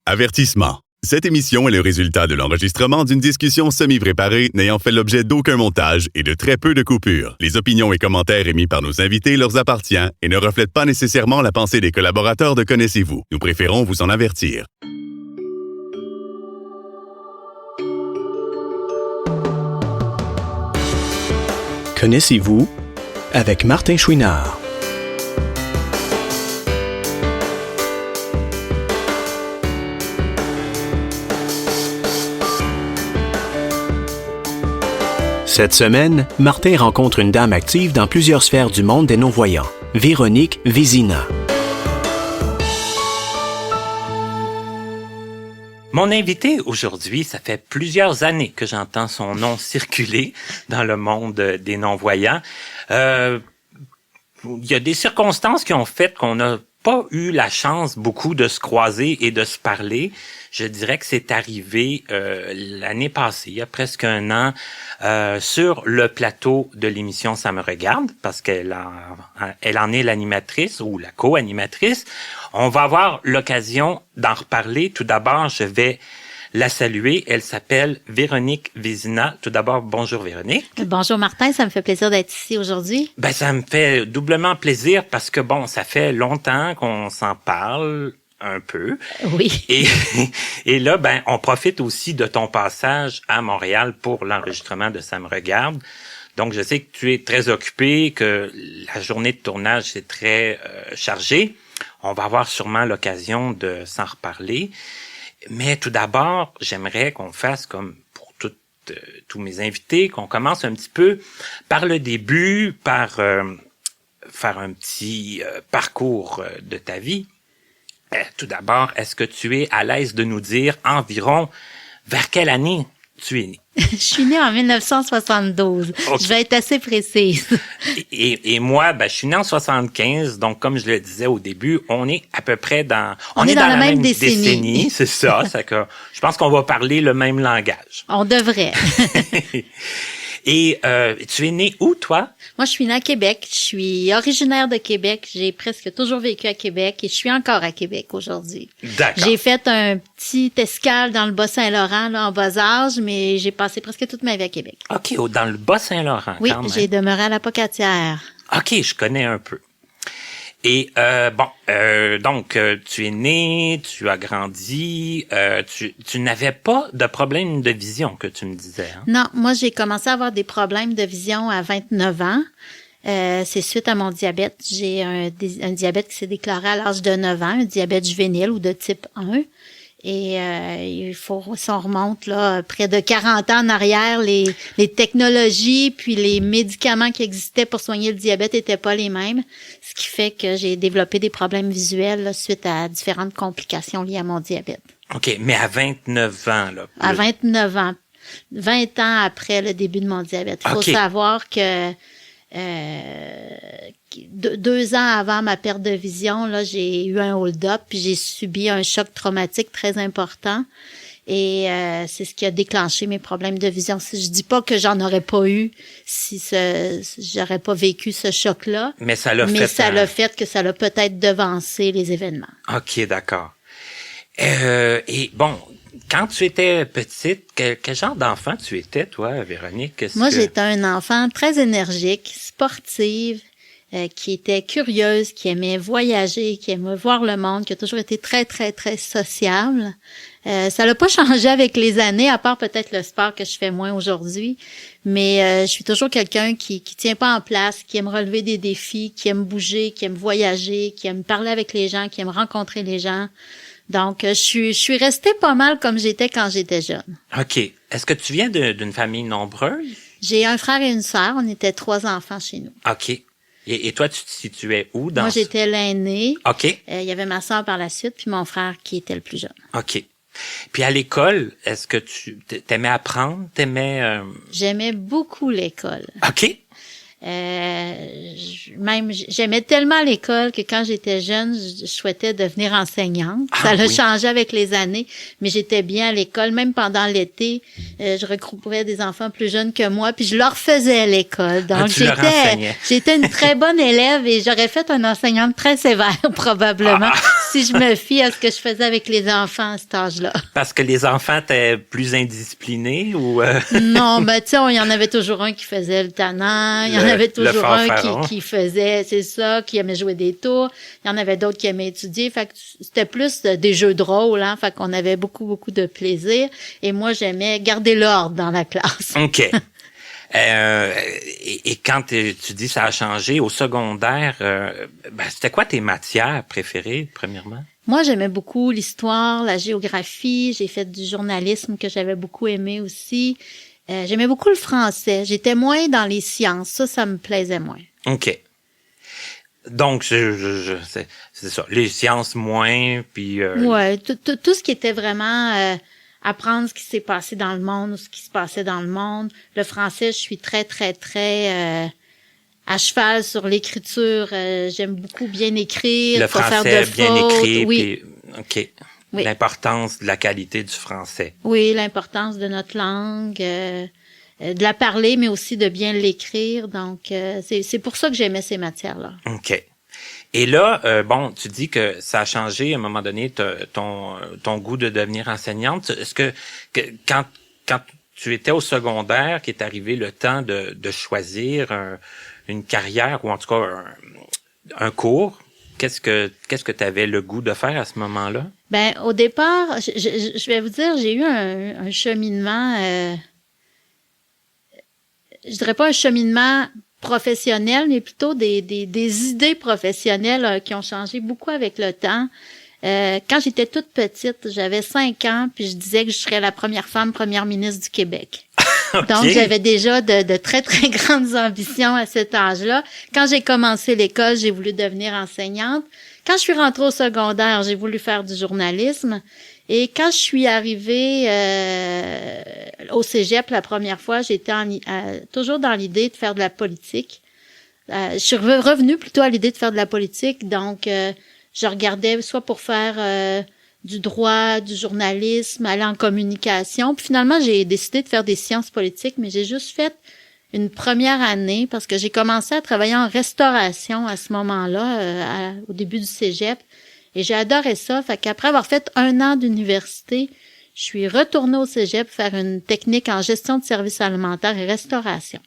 Avertissement. Cette émission est le résultat de l'enregistrement d'une discussion semi-préparée n'ayant fait l'objet d'aucun montage et de très peu de coupures. Les opinions et commentaires émis par nos invités leur appartiennent et ne reflètent pas nécessairement la pensée des collaborateurs de Connaissez-vous. Nous préférons vous en avertir. Connaissez-vous avec Martin Chouinard. Cette semaine, Martin rencontre une dame active dans plusieurs sphères du monde des non-voyants, Véronique Vézina. Mon invité aujourd'hui, ça fait plusieurs années que j'entends son nom circuler dans le monde des non-voyants. Il y a des circonstances qui ont fait qu'on n'a pas eu la chance beaucoup de se croiser et de se parler. Je dirais que c'est arrivé l'année passée, il y a presque un an, sur le plateau de l'émission Ça me regarde, parce qu'elle en est l'animatrice ou la co-animatrice. On va avoir l'occasion d'en reparler. Tout d'abord, je vais la saluer. Elle s'appelle Véronique Vézina. Tout d'abord, bonjour Véronique. Bonjour Martin, ça me fait plaisir d'être ici aujourd'hui. Ben, ça me fait doublement plaisir parce que bon, ça fait longtemps qu'on s'en parle un peu. Oui. Et là, ben, on profite aussi de ton passage à Montréal pour l'enregistrement de Ça me regarde. Donc, je sais que tu es très occupé, que la journée de tournage est très chargée. On va avoir sûrement l'occasion de s'en reparler. Mais tout d'abord, j'aimerais qu'on fasse comme pour tous mes invités, qu'on commence un petit peu par le début, par faire un petit parcours de ta vie. Tout d'abord, est-ce que tu es à l'aise de nous dire environ vers quelle année tu es né? Je suis née en 1972. Okay. Je vais être assez précise. Et moi, ben, je suis née en 75. Donc, comme je le disais au début, on est à peu près on est dans la même décennie. C'est ça. C'est que je pense qu'on va parler le même langage. On devrait. Et tu es née où, toi? Moi, je suis née à Québec. Je suis originaire de Québec. J'ai presque toujours vécu à Québec et je suis encore à Québec aujourd'hui. D'accord. J'ai fait un petit escale dans le Bas-Saint-Laurent là, en bas âge, mais j'ai passé presque toute ma vie à Québec. OK, dans le Bas-Saint-Laurent, oui, quand même. J'ai demeuré à la Pocatière. OK, je connais un peu. Et donc, tu es né, tu as grandi, tu n'avais pas de problème de vision, que tu me disais. Hein? Non, moi, j'ai commencé à avoir des problèmes de vision à 29 ans. C'est suite à mon diabète. J'ai un diabète qui s'est déclaré à l'âge de 9 ans, un diabète juvénile ou de type 1. Et si on remonte là près de 40 ans en arrière, les technologies puis les médicaments qui existaient pour soigner le diabète étaient pas les mêmes, ce qui fait que j'ai développé des problèmes visuels là, suite à différentes complications liées à mon diabète. OK, mais à 29 ans là. À 29 ans, 20 ans après le début de mon diabète. Il faut savoir que 2 ans avant ma perte de vision, là, j'ai eu un hold-up puis j'ai subi un choc traumatique très important et c'est ce qui a déclenché mes problèmes de vision. Je dis pas que j'en aurais pas eu si j'aurais pas vécu ce choc-là. Mais ça l'a fait que ça l'a peut-être devancé les événements. OK, d'accord. Et bon, quand tu étais petite, quel genre d'enfant tu étais, toi, Véronique? Moi, j'étais un enfant très énergique, sportive, qui était curieuse, qui aimait voyager, qui aimait voir le monde, qui a toujours été très, très, très sociable. Ça n'a pas changé avec les années, à part peut-être le sport que je fais moins aujourd'hui. Mais je suis toujours quelqu'un qui tient pas en place, qui aime relever des défis, qui aime bouger, qui aime voyager, qui aime parler avec les gens, qui aime rencontrer les gens. Donc, je suis restée pas mal comme j'étais quand j'étais jeune. OK. Est-ce que tu viens d'une famille nombreuse? J'ai un frère et une sœur. On était 3 enfants chez nous. OK. Et toi, tu te situais où dans Moi, j'étais l'aînée. OK. Il y avait ma sœur par la suite, puis mon frère qui était le plus jeune. OK. Puis à l'école, est-ce que tu t'aimais apprendre? J'aimais beaucoup l'école. OK. J'aimais tellement l'école que quand j'étais jeune, je souhaitais devenir enseignante. Ça a changé avec les années, mais j'étais bien à l'école. Même pendant l'été, je regroupais des enfants plus jeunes que moi, puis je leur faisais à l'école. Donc, j'étais une très bonne élève et j'aurais fait une enseignante très sévère, probablement, si je me fie à ce que je faisais avec les enfants à cet âge-là. Parce que les enfants étaient plus indisciplinés ou... Non, ben tu sais, il y en avait toujours un qui faisait le tannant, il y en avait toujours un qui faisait, c'est ça, qui aimait jouer des tours, il y en avait d'autres qui aimaient étudier, fait que c'était plus des jeux de rôle, hein, fait qu'on avait beaucoup de plaisir, et moi j'aimais garder l'ordre dans la classe. OK. Et quand tu dis ça a changé au secondaire, c'était quoi tes matières préférées, premièrement? Moi, j'aimais beaucoup l'histoire, la géographie. J'ai fait du journalisme que j'avais beaucoup aimé aussi. J'aimais beaucoup le français. J'étais moins dans les sciences. Ça me plaisait moins. OK. Donc, c'est ça. Les sciences moins, puis... Ouais, tout ce qui était vraiment... apprendre ce qui s'est passé dans le monde ou ce qui se passait dans le monde. Le français, je suis très à cheval sur l'écriture. J'aime beaucoup bien écrire, le pas français faire de bien fautes. écrit. Oui. Puis, OK. Oui. L'importance de la qualité du français. Oui, l'importance de notre langue, de la parler, mais aussi de bien l'écrire. Donc, c'est pour ça que j'aimais ces matières-là. OK. Et là, tu dis que ça a changé à un moment donné ton goût de devenir enseignante. Est-ce que quand tu étais au secondaire, qu'est arrivé le temps de choisir une carrière ou en tout cas un cours, qu'est-ce que tu avais le goût de faire à ce moment-là? Ben, au départ, je vais vous dire, j'ai eu un cheminement, je dirais pas un cheminement professionnel, mais plutôt des idées professionnelles qui ont changé beaucoup avec le temps. Quand j'étais toute petite, j'avais 5 ans, puis je disais que je serais la première femme première ministre du Québec. Okay. Donc, j'avais déjà de très grandes ambitions à cet âge-là. Quand j'ai commencé l'école, j'ai voulu devenir enseignante. Quand je suis rentrée au secondaire, j'ai voulu faire du journalisme. Et quand je suis arrivée au cégep la première fois, j'étais toujours dans l'idée de faire de la politique. Je suis revenue plutôt à l'idée de faire de la politique. Donc, je regardais soit pour faire du droit, du journalisme, aller en communication. Puis finalement, j'ai décidé de faire des sciences politiques, mais j'ai juste fait une première année parce que j'ai commencé à travailler en restauration à ce moment-là, au début du cégep. Et j'ai adoré ça. Fait qu'après avoir fait 1 an d'université, je suis retournée au cégep faire une technique en gestion de services alimentaires et restauration.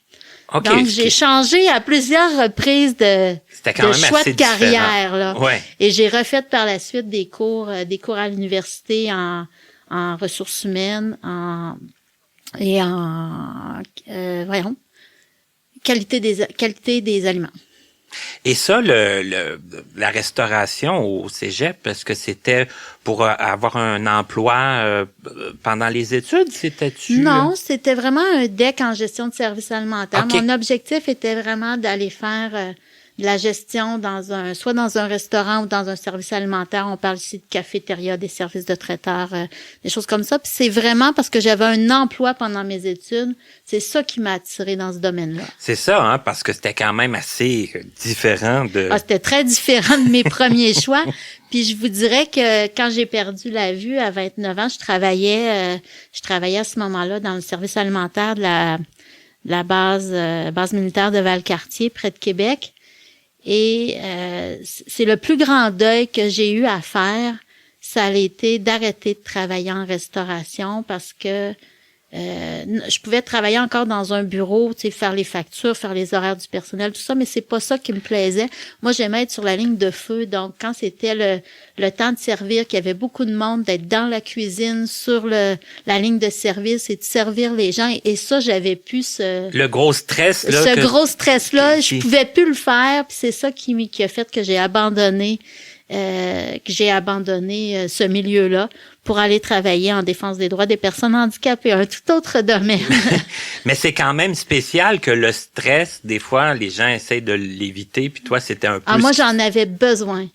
Okay, donc, j'ai changé à plusieurs reprises de choix de carrière, là. Ouais. Et j'ai refait par la suite des cours à l'université en ressources humaines, qualité des aliments. Et ça, la restauration au cégep, est-ce que c'était pour avoir un emploi pendant les études? C'était-tu? Non, c'était vraiment un DEC en gestion de services alimentaires. Okay. Mon objectif était vraiment d'aller faire de la gestion soit dans un restaurant ou dans un service alimentaire. On parle ici de cafétéria, des services de traiteurs, des choses comme ça. Puis c'est vraiment parce que j'avais un emploi pendant mes études. C'est ça qui m'a attirée dans ce domaine-là. C'est ça, hein, parce que c'était quand même assez différent de... c'était très différent de mes premiers choix. Puis je vous dirais que quand j'ai perdu la vue à 29 ans, je travaillais à ce moment-là dans le service alimentaire de la base militaire de Valcartier, près de Québec. Et c'est le plus grand deuil que j'ai eu à faire, ça a été d'arrêter de travailler en restauration parce que je pouvais travailler encore dans un bureau, tu sais, faire les factures, faire les horaires du personnel, tout ça, mais c'est pas ça qui me plaisait. Moi, j'aimais être sur la ligne de feu. Donc, quand c'était le temps de servir, qu'il y avait beaucoup de monde, d'être dans la cuisine, sur la ligne de service et de servir les gens. Et ça, j'avais plus le gros stress, là. Gros stress-là, je pouvais plus le faire. Puis c'est ça qui a fait que j'ai abandonné ce milieu-là pour aller travailler en défense des droits des personnes handicapées, un tout autre domaine. Mais c'est quand même spécial que le stress, des fois, les gens essayent de l'éviter, puis toi, c'était un peu... moi, j'en avais besoin.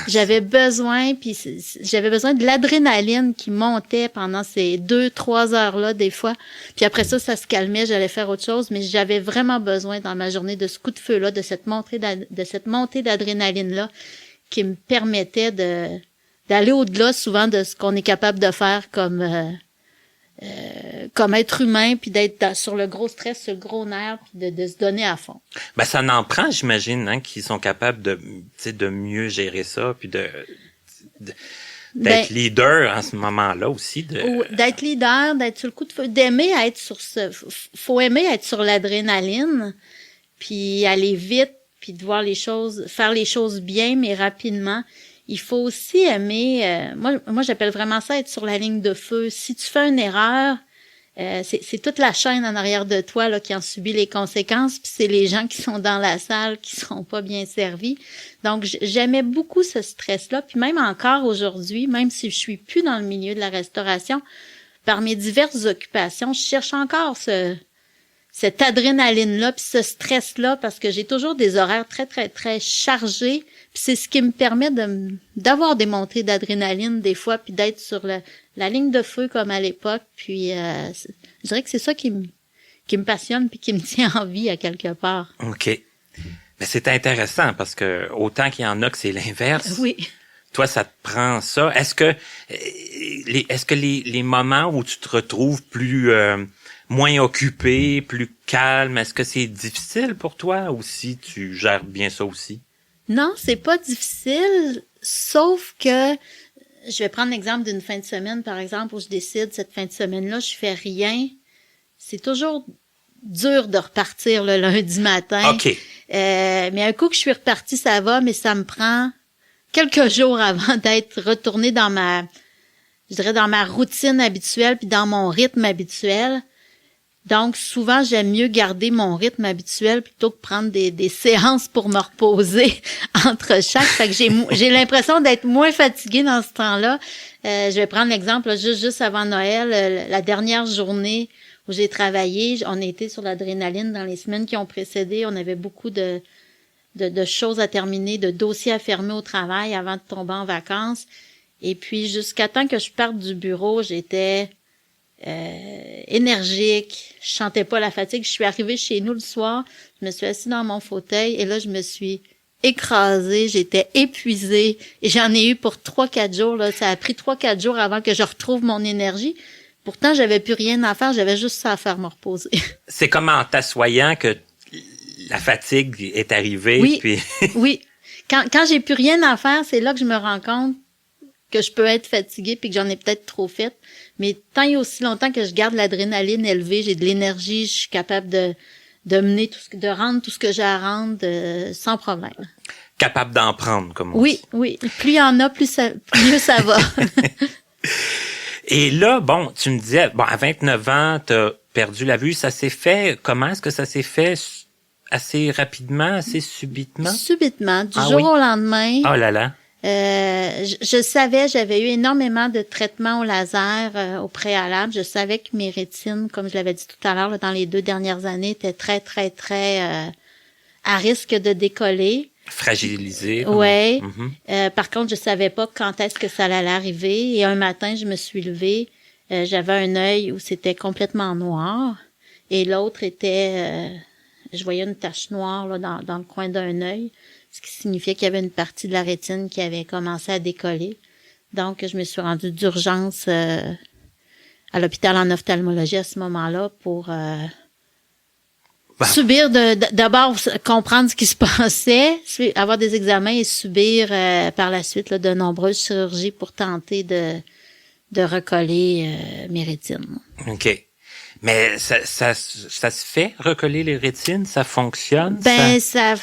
J'avais besoin de l'adrénaline qui montait pendant ces 2-3 heures-là, des fois. Puis après ça se calmait, j'allais faire autre chose, mais j'avais vraiment besoin dans ma journée de ce coup de feu-là, de cette montée d'adrénaline-là, qui me permettait d'aller au-delà souvent de ce qu'on est capable de faire comme être humain, puis d'être sur le gros stress, sur le gros nerf, puis de se donner à fond. Ben ça n'en prend, j'imagine, hein, qui sont capables de mieux gérer ça, puis d'être leader en ce moment-là aussi. D'être leader, d'être sur le coup de feu, d'aimer être faut aimer être sur l'adrénaline, puis aller vite, puis de voir faire les choses bien, mais rapidement. Il faut aussi aimer, moi j'appelle vraiment ça être sur la ligne de feu. Si tu fais une erreur, c'est toute la chaîne en arrière de toi là qui en subit les conséquences, puis c'est les gens qui sont dans la salle qui seront pas bien servis. Donc j'aimais beaucoup ce stress-là, puis même encore aujourd'hui, même si je suis plus dans le milieu de la restauration, par mes diverses occupations, je cherche encore cette adrénaline-là, puis ce stress-là, parce que j'ai toujours des horaires très, très, très chargés, puis c'est ce qui me permet d'avoir des montées d'adrénaline des fois, puis d'être sur la ligne de feu comme à l'époque, puis je dirais que c'est ça qui me passionne, puis qui me tient en vie à quelque part. OK. Mais c'est intéressant, parce que autant qu'il y en a que c'est l'inverse. Oui. Toi, ça te prend ça. Est-ce que les moments où tu te retrouves moins occupé, plus calme, est-ce que c'est difficile pour toi ou si tu gères bien ça aussi? Non, c'est pas difficile, sauf que je vais prendre l'exemple d'une fin de semaine, par exemple, où je décide cette fin de semaine-là, je fais rien. C'est toujours dur de repartir le lundi matin. OK. Mais un coup que je suis repartie, ça va, mais ça me prend quelques jours avant d'être retournée dans ma routine habituelle puis dans mon rythme habituel. Donc, souvent, j'aime mieux garder mon rythme habituel plutôt que prendre des séances pour me reposer entre chaque. Fait que j'ai l'impression d'être moins fatiguée dans ce temps-là. Je vais prendre l'exemple, là, juste avant Noël, la dernière journée où j'ai travaillé, on était sur l'adrénaline dans les semaines qui ont précédé. On avait beaucoup de choses à terminer, de dossiers à fermer au travail avant de tomber en vacances. Et puis, jusqu'à temps que je parte du bureau, j'étais énergique, je sentais pas la fatigue. Je suis arrivée chez nous le soir, je me suis assise dans mon fauteuil et là, je me suis écrasée, j'étais épuisée et j'en ai eu pour 3-4 jours. Là. Ça a pris 3-4 jours avant que je retrouve mon énergie. Pourtant, j'avais plus rien à faire, j'avais juste ça à faire, me reposer. C'est comme en t'assoyant que la fatigue est arrivée. Oui, puis... oui. Quand j'ai plus rien à faire, c'est là que je me rends compte que je peux être fatiguée puis que j'en ai peut-être trop fait. Mais tant et aussi longtemps que je garde l'adrénaline élevée, j'ai de l'énergie, je suis capable de mener de rendre tout ce que j'ai à rendre sans problème. Capable d'en prendre, comme on dit. Oui. Plus il y en a, mieux ça va. Et là, bon, tu me disais, à 29 ans, t'as perdu la vue. Ça s'est fait, comment est-ce que ça s'est fait? Assez rapidement, assez subitement? Subitement, du jour au lendemain. Oh là là. Je savais, j'avais eu énormément de traitements au laser au préalable. Je savais que mes rétines, comme je l'avais dit tout à l'heure, là, dans les 2 dernières années, étaient très, très, très à risque de décoller. Fragilisé. Ouais. Par contre, je savais pas quand est-ce que ça allait arriver. Et un matin, je me suis levée. J'avais un œil où c'était complètement noir. Et l'autre était... je voyais une tache noire là, dans le coin d'un œil. Ce qui signifiait qu'il y avait une partie de la rétine qui avait commencé à décoller. Donc, je me suis rendue d'urgence à l'hôpital en ophtalmologie à ce moment-là pour subir, d'abord comprendre ce qui se passait, avoir des examens et subir par la suite là, de nombreuses chirurgies pour tenter de recoller mes rétines. OK. Mais ça se fait, recoller les rétines? Ça fonctionne? Ben, ça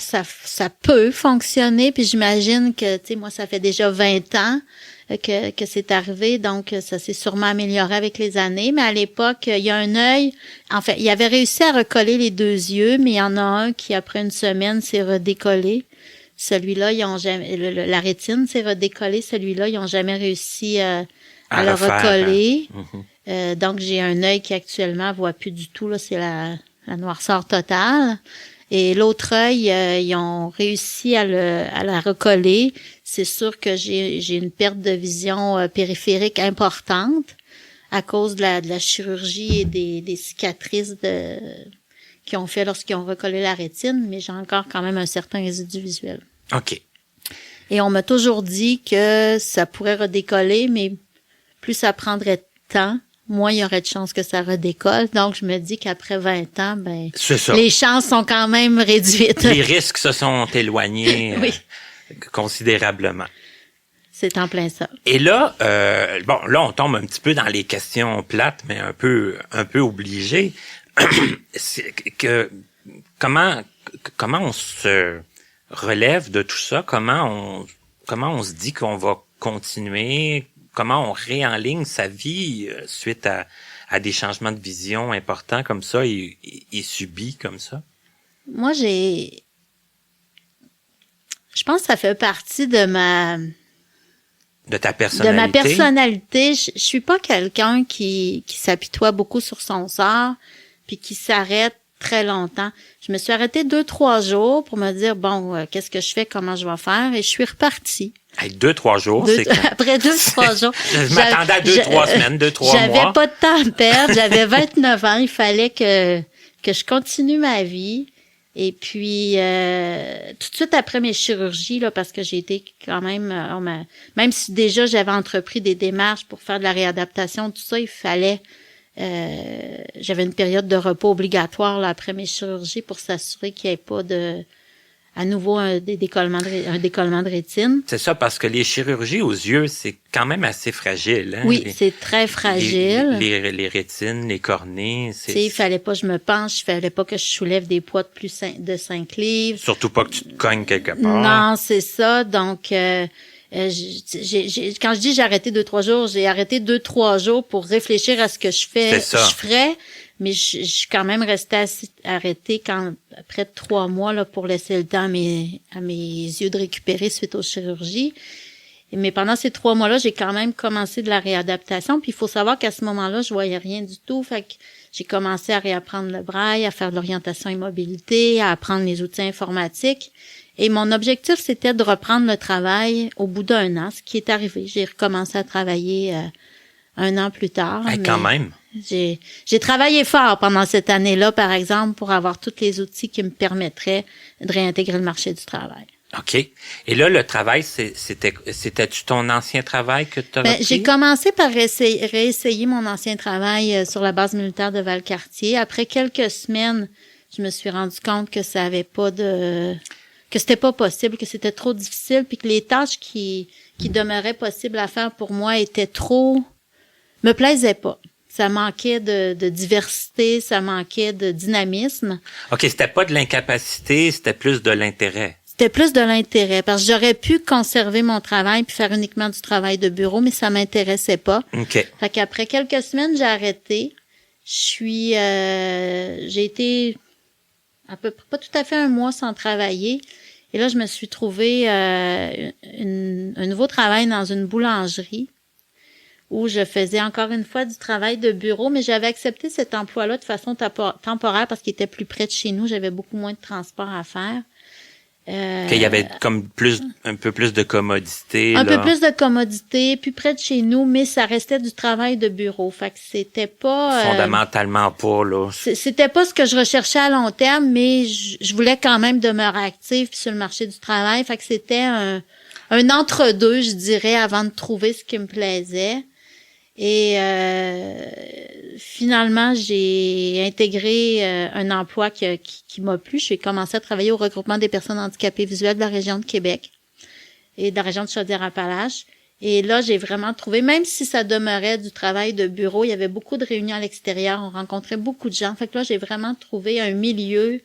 peut fonctionner, puis j'imagine que, tu sais, moi, ça fait déjà 20 ans que c'est arrivé, donc ça s'est sûrement amélioré avec les années. Mais à l'époque, il y a un œil, en fait, il avait réussi à recoller les 2 yeux, mais il y en a un qui, après une semaine, s'est redécollé. Celui-là, ils ont jamais, la rétine s'est redécollée, celui-là, ils ont jamais réussi à le recoller. Donc, j'ai un œil qui actuellement voit plus du tout, là, c'est la noirceur totale. Et l'autre œil, ils ont réussi à la recoller. C'est sûr que j'ai une perte de vision périphérique importante à cause de la chirurgie et des cicatrices qu'ils ont fait lorsqu'ils ont recollé la rétine, mais j'ai encore quand même un certain résidu visuel. OK. Et on m'a toujours dit que ça pourrait redécoller, mais plus ça prendrait de temps, moins il y aurait de chances que ça redécolle. Donc, je me dis qu'après 20 ans, ben, les chances sont quand même réduites. Les risques se sont éloignés oui. Considérablement. C'est en plein ça. Et là, là, on tombe un petit peu dans les questions plates, mais un peu obligées. Comment on se relève de tout ça? Comment on se dit qu'on va continuer? Comment on réenligne sa vie suite à des changements de vision importants comme ça et subis comme ça? Moi, je pense que ça fait partie de ta personnalité. De ma personnalité. Je suis pas quelqu'un qui s'apitoie beaucoup sur son sort puis qui s'arrête très longtemps. Je me suis arrêtée 2-3 jours pour me dire, bon, qu'est-ce que je fais, comment je vais faire, et je suis repartie. Hey, 2-3 jours, c'est quand... Après 2-3 jours. Je m'attendais à 2-3 semaines, 2-3 mois. J'avais pas de temps à perdre, j'avais 29 ans, il fallait que je continue ma vie. Et puis, tout de suite après mes chirurgies, là, parce que j'ai été quand même, même si déjà j'avais entrepris des démarches pour faire de la réadaptation, tout ça, il fallait, j'avais une période de repos obligatoire là, après mes chirurgies pour s'assurer qu'il n'y ait pas à nouveau un décollement de rétine. C'est ça, parce que les chirurgies aux yeux, c'est quand même assez fragile. Hein? Oui, c'est très fragile. Les rétines, les cornées. Il fallait pas que je me penche, il fallait pas que je soulève des poids de 5 livres. Surtout pas que tu te cognes quelque part. Non, c'est ça. Donc, quand je dis j'ai arrêté 2-3 jours, j'ai arrêté 2-3 jours pour réfléchir à ce que je ferais. Mais je suis quand même restée arrêtée après 3 mois là, pour laisser le temps à mes yeux de récupérer suite aux chirurgies. Mais pendant ces 3 mois-là, j'ai quand même commencé de la réadaptation. Puis il faut savoir qu'à ce moment-là, je voyais rien du tout. Fait que j'ai commencé à réapprendre le braille, à faire de l'orientation et mobilité, à apprendre les outils informatiques. Et mon objectif, c'était de reprendre le travail au bout d'1 an, ce qui est arrivé. J'ai recommencé à travailler 1 an plus tard. Quand même. J'ai travaillé fort pendant cette année-là, par exemple, pour avoir tous les outils qui me permettraient de réintégrer le marché du travail. OK. Et là, le travail, c'était-tu ton ancien travail que tu as repris? J'ai commencé par réessayer mon ancien travail sur la base militaire de Valcartier. Après quelques semaines, je me suis rendu compte que ça avait pas que c'était pas possible, que c'était trop difficile, puis que les tâches qui demeuraient possibles à faire pour moi me plaisaient pas. Ça manquait de diversité, ça manquait de dynamisme. OK, c'était pas de l'incapacité, c'était plus de l'intérêt. C'était plus de l'intérêt, parce que j'aurais pu conserver mon travail puis faire uniquement du travail de bureau, mais ça m'intéressait pas. OK. Fait qu'après quelques semaines, j'ai arrêté. J'ai été à peu près pas tout à fait 1 mois sans travailler. Et là, je me suis trouvé un nouveau travail dans une boulangerie où je faisais encore une fois du travail de bureau, mais j'avais accepté cet emploi-là de façon temporaire parce qu'il était plus près de chez nous. J'avais beaucoup moins de transport à faire. Qu'il y avait comme un peu plus de commodité. Un peu plus de commodité, plus près de chez nous, mais ça restait du travail de bureau. Fait que c'était pas... Fondamentalement pas, là. C'était pas ce que je recherchais à long terme, mais je voulais quand même demeurer active sur le marché du travail. Fait que c'était un entre-deux, je dirais, avant de trouver ce qui me plaisait. Et finalement, j'ai intégré un emploi qui m'a plu. J'ai commencé à travailler au regroupement des personnes handicapées visuelles de la région de Québec et de la région de Chaudière-Appalaches. Et là, j'ai vraiment trouvé, même si ça demeurait du travail de bureau, il y avait beaucoup de réunions à l'extérieur, on rencontrait beaucoup de gens. Fait que là, j'ai vraiment trouvé un milieu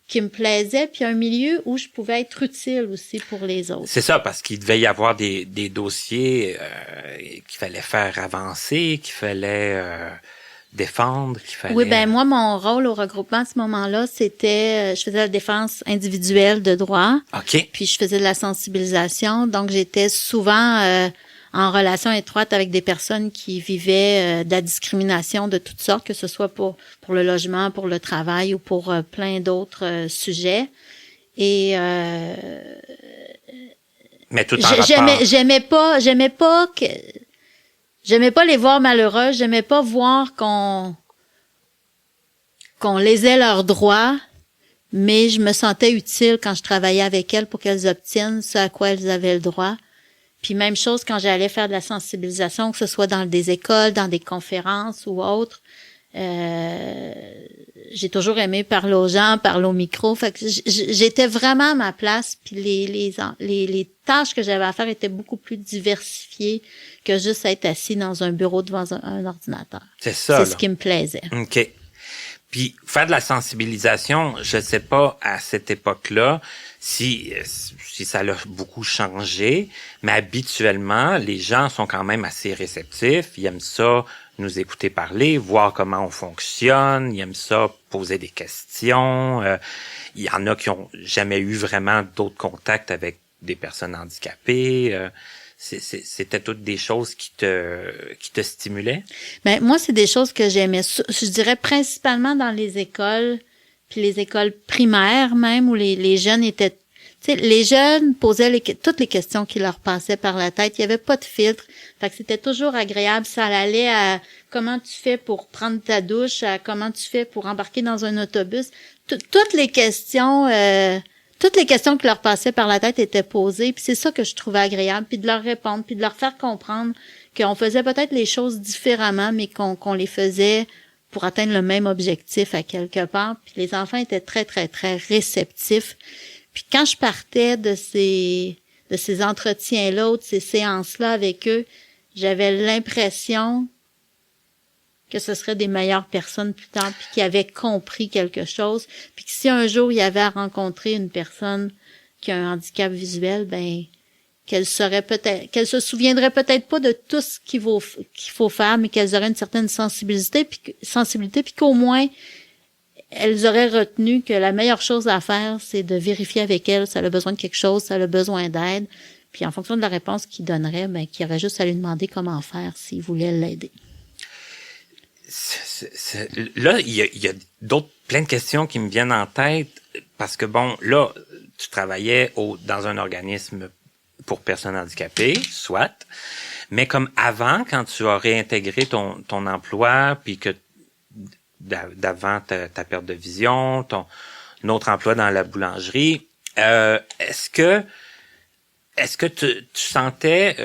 qui me plaisait, puis un milieu où je pouvais être utile aussi pour les autres. C'est ça, parce qu'il devait y avoir des dossiers qu'il fallait faire avancer, qu'il fallait défendre, qu'il fallait... Oui, moi, mon rôle au regroupement à ce moment-là, c'était... je faisais la défense individuelle de droit. OK. Puis je faisais de la sensibilisation. Donc, j'étais souvent en relation étroite avec des personnes qui vivaient de la discrimination de toutes sortes, que ce soit pour le logement, pour le travail ou pour plein d'autres sujets. Et mais tout en rapport. J'aimais pas les voir malheureuses, j'aimais pas voir qu'on lésait leurs droits, mais je me sentais utile quand je travaillais avec elles pour qu'elles obtiennent ce à quoi elles avaient le droit. Puis même chose quand j'allais faire de la sensibilisation, que ce soit dans des écoles, dans des conférences ou autres. J'ai toujours aimé parler aux gens, parler au micro. Fait que j'étais vraiment à ma place. Puis les tâches que j'avais à faire étaient beaucoup plus diversifiées que juste être assis dans un bureau devant un ordinateur. C'est ça. C'est ce qui me plaisait. OK. Puis faire de la sensibilisation, je sais pas à cette époque-là si ça a beaucoup changé, mais habituellement, les gens sont quand même assez réceptifs. Ils aiment ça nous écouter parler, voir comment on fonctionne. Ils aiment ça poser des questions. Il y en a qui ont jamais eu vraiment d'autres contacts avec des personnes handicapées. C'était toutes des choses qui te stimulaient? Ben moi, c'est des choses que j'aimais. Je dirais principalement dans les écoles, puis les écoles primaires même, où les jeunes étaient... Tu sais, les jeunes posaient toutes les questions qui leur passaient par la tête. Il y avait pas de filtre. Fait que c'était toujours agréable. Ça allait à comment tu fais pour prendre ta douche, à comment tu fais pour embarquer dans un autobus. Toutes les questions... Toutes les questions qui leur passaient par la tête étaient posées, puis c'est ça que je trouvais agréable, puis de leur répondre, puis de leur faire comprendre qu'on faisait peut-être les choses différemment, mais qu'on les faisait pour atteindre le même objectif à quelque part. Puis les enfants étaient très, très, très réceptifs. Puis quand je partais de ces entretiens-là ou de ces séances-là avec eux, j'avais l'impression que ce seraient des meilleures personnes plus tard, puis qui avaient compris quelque chose, puis que si un jour il y avait à rencontrer une personne qui a un handicap visuel, ben qu'elle se souviendrait peut-être pas de tout ce qu'il faut faire, mais qu'elles auraient une certaine sensibilité, puis qu'au moins elles auraient retenu que la meilleure chose à faire, c'est de vérifier avec elle si elle a besoin de quelque chose, si elle a besoin d'aide, puis en fonction de la réponse qu'il donnerait, ben qu'il y aurait juste à lui demander comment faire s'il voulait l'aider. Là, il y a plein de questions qui me viennent en tête parce que bon, là, tu travaillais dans un organisme pour personnes handicapées, soit, mais comme avant, quand tu as réintégré ton emploi, puis que d'avant ta perte de vision, ton autre emploi dans la boulangerie, est-ce que tu sentais,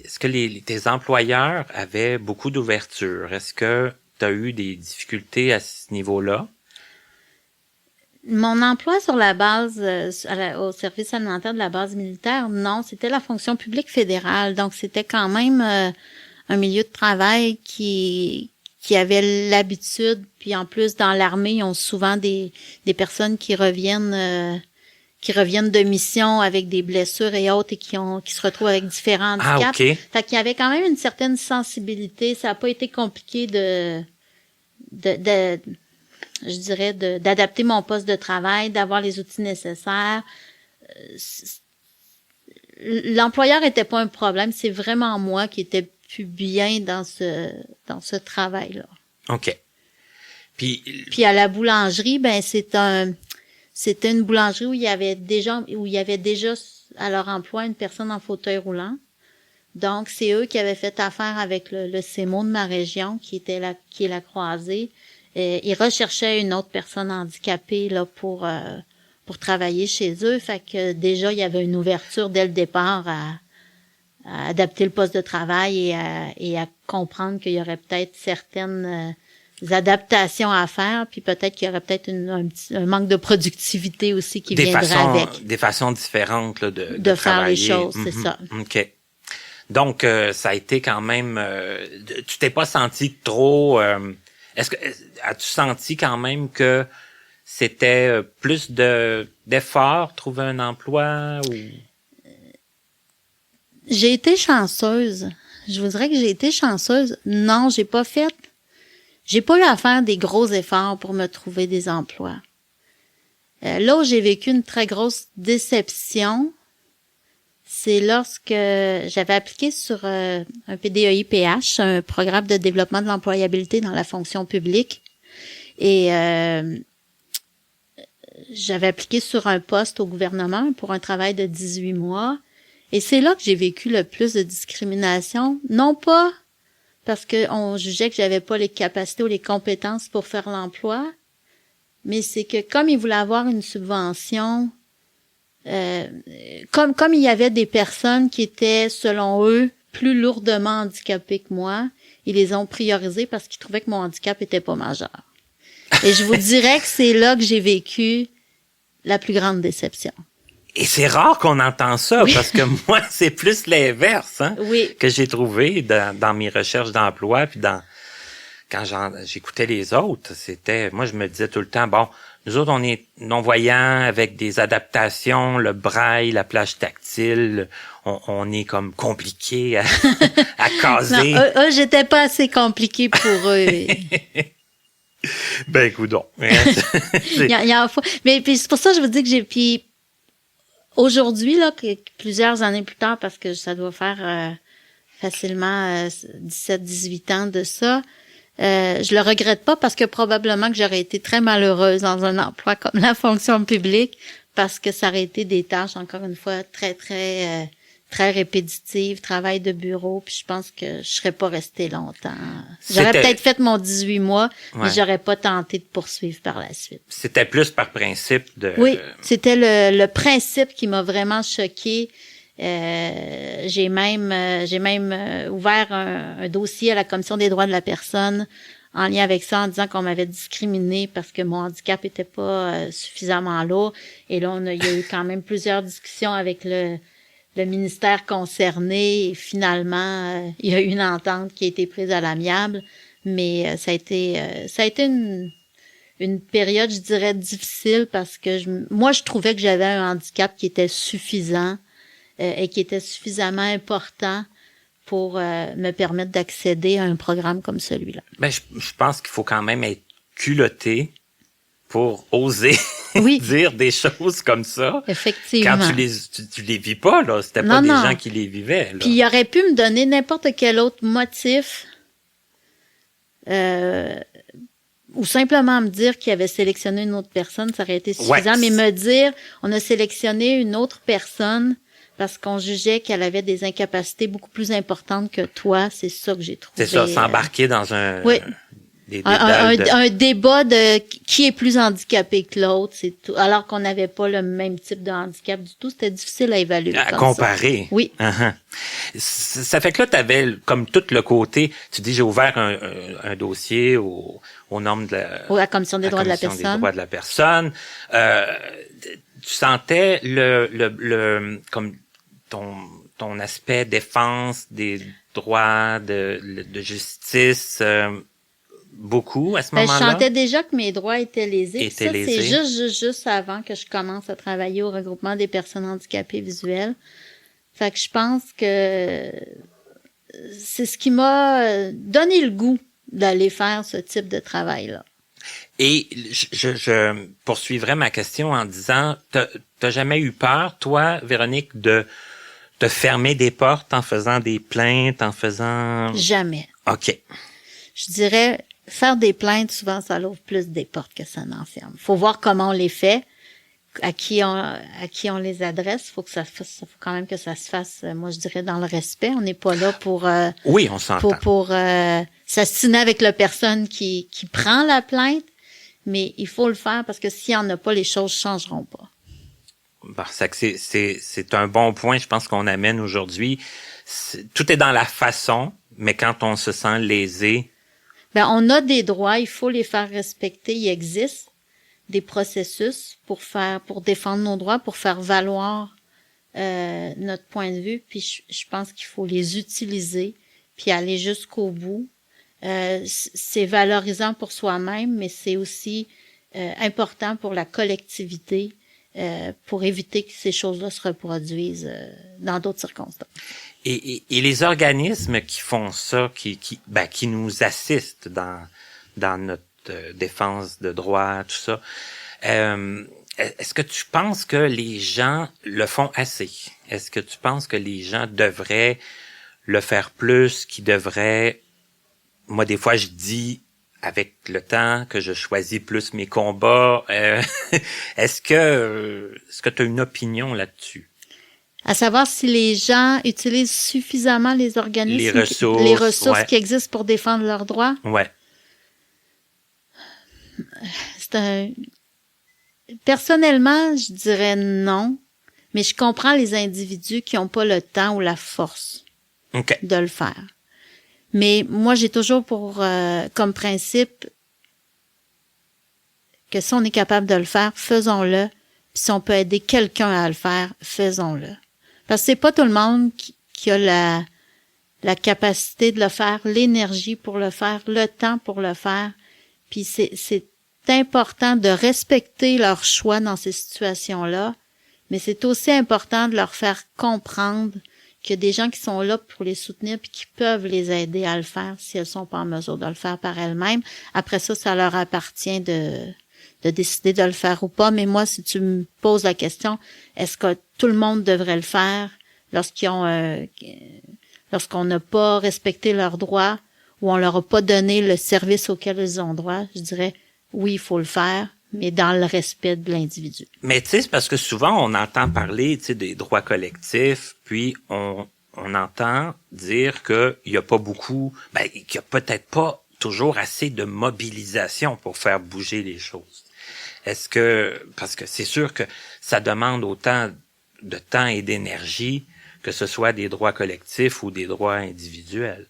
est-ce que tes employeurs avaient beaucoup d'ouverture? Est-ce que tu as eu des difficultés à ce niveau-là? Mon emploi sur la base, au service alimentaire de la base militaire, non, c'était la fonction publique fédérale. Donc, c'était quand même un milieu de travail qui avait l'habitude, puis en plus, dans l'armée, ils ont souvent des personnes qui reviennent de mission avec des blessures et autres et qui se retrouvent avec différents handicaps. Ah, OK. Fait qu'il y avait quand même une certaine sensibilité. Ça n'a pas été compliqué je dirais, d'adapter mon poste de travail, d'avoir les outils nécessaires. L'employeur était pas un problème. C'est vraiment moi qui étais plus bien dans ce travail-là. OK. Puis à la boulangerie, ben, c'était une boulangerie où il y avait déjà à leur emploi une personne en fauteuil roulant. Donc, c'est eux qui avaient fait affaire avec le CEMO de ma région, qui est la Croisée. Ils recherchaient une autre personne handicapée, là, pour travailler chez eux. Fait que déjà, il y avait une ouverture dès le départ à adapter le poste de travail et à comprendre qu'il y aurait peut-être certaines adaptations à faire, puis peut-être qu'il y aurait peut-être un manque de productivité aussi qui viendrait avec. Des façons différentes là, de faire travailler. Les choses, c'est ça. OK. Donc, ça a été quand même... tu t'es pas senti trop... as-tu senti quand même que c'était plus d'effort, trouver un emploi ou... J'ai été chanceuse. Je vous dirais que j'ai été chanceuse. Non, j'ai pas eu à faire des gros efforts pour me trouver des emplois. Là où j'ai vécu une très grosse déception, c'est lorsque j'avais appliqué sur un PDEI-PH, un programme de développement de l'employabilité dans la fonction publique. Et j'avais appliqué sur un poste au gouvernement pour un travail de 18 mois. Et c'est là que j'ai vécu le plus de discrimination. Non pas parce qu'on jugeait que j'avais pas les capacités ou les compétences pour faire l'emploi, mais c'est que comme ils voulaient avoir une subvention, comme il y avait des personnes qui étaient, selon eux, plus lourdement handicapées que moi, ils les ont priorisés parce qu'ils trouvaient que mon handicap était pas majeur. Et je vous dirais que c'est là que j'ai vécu la plus grande déception. Et c'est rare qu'on entend ça, parce que moi, c'est plus l'inverse, hein, que j'ai trouvé dans mes recherches d'emploi, puis quand j'écoutais les autres, moi, je me disais tout le temps, bon, nous autres, on est non-voyants avec des adaptations, le braille, la plage tactile, on est comme compliqué à caser. Non, eux, j'étais pas assez compliqué pour eux. Ben, coudonc. Il y a mais puis c'est pour ça que je vous dis que puis aujourd'hui, là, plusieurs années plus tard, parce que ça doit faire facilement 17-18 ans de ça, je le regrette pas parce que probablement que j'aurais été très malheureuse dans un emploi comme la fonction publique parce que ça aurait été des tâches, encore une fois, très, très, très répétitives, travail de bureau, puis je pense que je serais pas restée longtemps. J'aurais peut-être fait mon 18 mois, mais j'aurais pas tenté de poursuivre par la suite. C'était plus par principe de... Oui, c'était le principe qui m'a vraiment choquée. J'ai même ouvert un dossier à la Commission des droits de la personne en lien avec ça, en disant qu'on m'avait discriminé parce que mon handicap était pas suffisamment lourd. Et là, il y a eu quand même plusieurs discussions avec le ministère concerné. Et finalement, il y a eu une entente qui a été prise à l'amiable. Mais ça a été une période, je dirais, difficile parce que moi, je trouvais que j'avais un handicap qui était suffisant et qui était suffisamment important pour me permettre d'accéder à un programme comme celui-là. Ben, je pense qu'il faut quand même être culotté pour oser dire des choses comme ça. Effectivement. Quand tu les vis pas, là, c'était pas des gens qui les vivaient, là. Puis il aurait pu me donner n'importe quel autre motif ou simplement me dire qu'il avait sélectionné une autre personne, ça aurait été suffisant, mais me dire on a sélectionné une autre personne parce qu'on jugeait qu'elle avait des incapacités beaucoup plus importantes que toi, c'est ça que j'ai trouvé. C'est ça, s'embarquer dans un... Oui. Un débat de qui est plus handicapé que l'autre, c'est tout. Alors qu'on n'avait pas le même type de handicap du tout, c'était difficile à évaluer. À comparer. Ça. Oui. Ça fait que là, t'avais comme tout le côté, tu dis j'ai ouvert un dossier aux normes de la Commission des droits de la personne. Tu sentais comme ton aspect défense des droits de justice beaucoup à ce moment-là? Je sentais déjà que mes droits étaient lésés. C'est juste avant que je commence à travailler au regroupement des personnes handicapées visuelles. Fait que je pense que c'est ce qui m'a donné le goût d'aller faire ce type de travail-là. Et je poursuivrai ma question en disant, t'as jamais eu peur, toi, Véronique, de te fermer des portes en faisant des plaintes, en faisant... Jamais. OK. Je dirais, faire des plaintes, souvent, ça ouvre plus des portes que ça n'en ferme. Faut voir comment on les fait, à qui on les adresse. Faut quand même que ça se fasse, moi, je dirais, dans le respect. On n'est pas là pour... oui, on s'entend. Pour s'astiner avec la personne qui prend la plainte, mais il faut le faire parce que s'il n'y en a pas, les choses changeront pas. C'est un bon point, je pense, qu'on amène aujourd'hui. Tout est dans la façon, mais quand on se sent lésé... on a des droits, il faut les faire respecter. Il existe des processus pour défendre nos droits, pour faire valoir notre point de vue. Puis je pense qu'il faut les utiliser, puis aller jusqu'au bout. C'est valorisant pour soi-même, mais c'est aussi important pour la collectivité, pour éviter que ces choses-là se reproduisent dans d'autres circonstances. Et les organismes qui font ça, qui nous assistent dans notre défense de droits, tout ça, est-ce que tu penses que les gens le font assez? Est-ce que tu penses que les gens devraient le faire plus, qu'ils devraient... Moi, des fois, je dis, avec le temps, que je choisis plus mes combats. Est-ce que tu as une opinion là-dessus? À savoir si les gens utilisent suffisamment les organismes, les ressources qui existent pour défendre leurs droits. Ouais. Personnellement, je dirais non, mais je comprends les individus qui n'ont pas le temps ou la force de le faire. Mais moi, j'ai toujours comme principe que si on est capable de le faire, faisons-le. Puis si on peut aider quelqu'un à le faire, faisons-le. Parce que c'est pas tout le monde qui a la capacité de le faire, l'énergie pour le faire, le temps pour le faire. Puis c'est important de respecter leur choix dans ces situations-là, mais c'est aussi important de leur faire comprendre qu'il y a des gens qui sont là pour les soutenir puis qui peuvent les aider à le faire si elles sont pas en mesure de le faire par elles-mêmes. Après ça, ça leur appartient de décider de le faire ou pas. Mais moi, si tu me poses la question, est-ce que tout le monde devrait le faire lorsqu'on n'a pas respecté leurs droits ou on leur a pas donné le service auquel ils ont droit? Je dirais oui, il faut le faire, mais dans le respect de l'individu. Mais tu sais, c'est parce que souvent on entend parler, tu sais, des droits collectifs, puis on entend dire qu'il y a pas beaucoup, qu'il y a peut-être pas toujours assez de mobilisation pour faire bouger les choses. Est-ce que, parce que c'est sûr que ça demande autant de temps et d'énergie que ce soit des droits collectifs ou des droits individuels.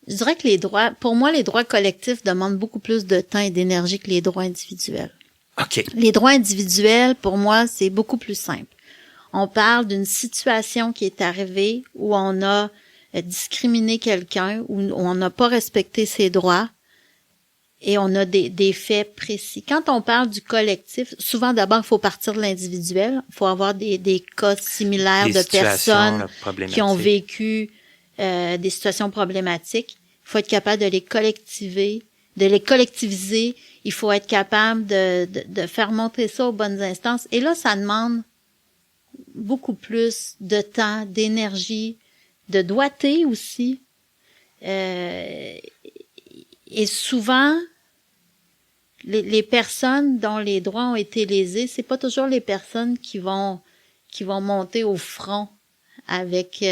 Je dirais que pour moi, les droits collectifs demandent beaucoup plus de temps et d'énergie que les droits individuels. OK. Les droits individuels, pour moi, c'est beaucoup plus simple. On parle d'une situation qui est arrivée où on a discriminé quelqu'un, où on n'a pas respecté ses droits et on a des faits précis. Quand on parle du collectif, souvent d'abord, il faut partir de l'individuel. Il faut avoir des cas similaires de personnes qui ont vécu des situations problématiques. Il faut être capable de les collectiviser. Il faut être capable de faire montrer ça aux bonnes instances. Et là, ça demande beaucoup plus de temps, d'énergie, de doigté aussi. Et souvent, les personnes dont les droits ont été lésés, c'est pas toujours les personnes qui vont monter au front avec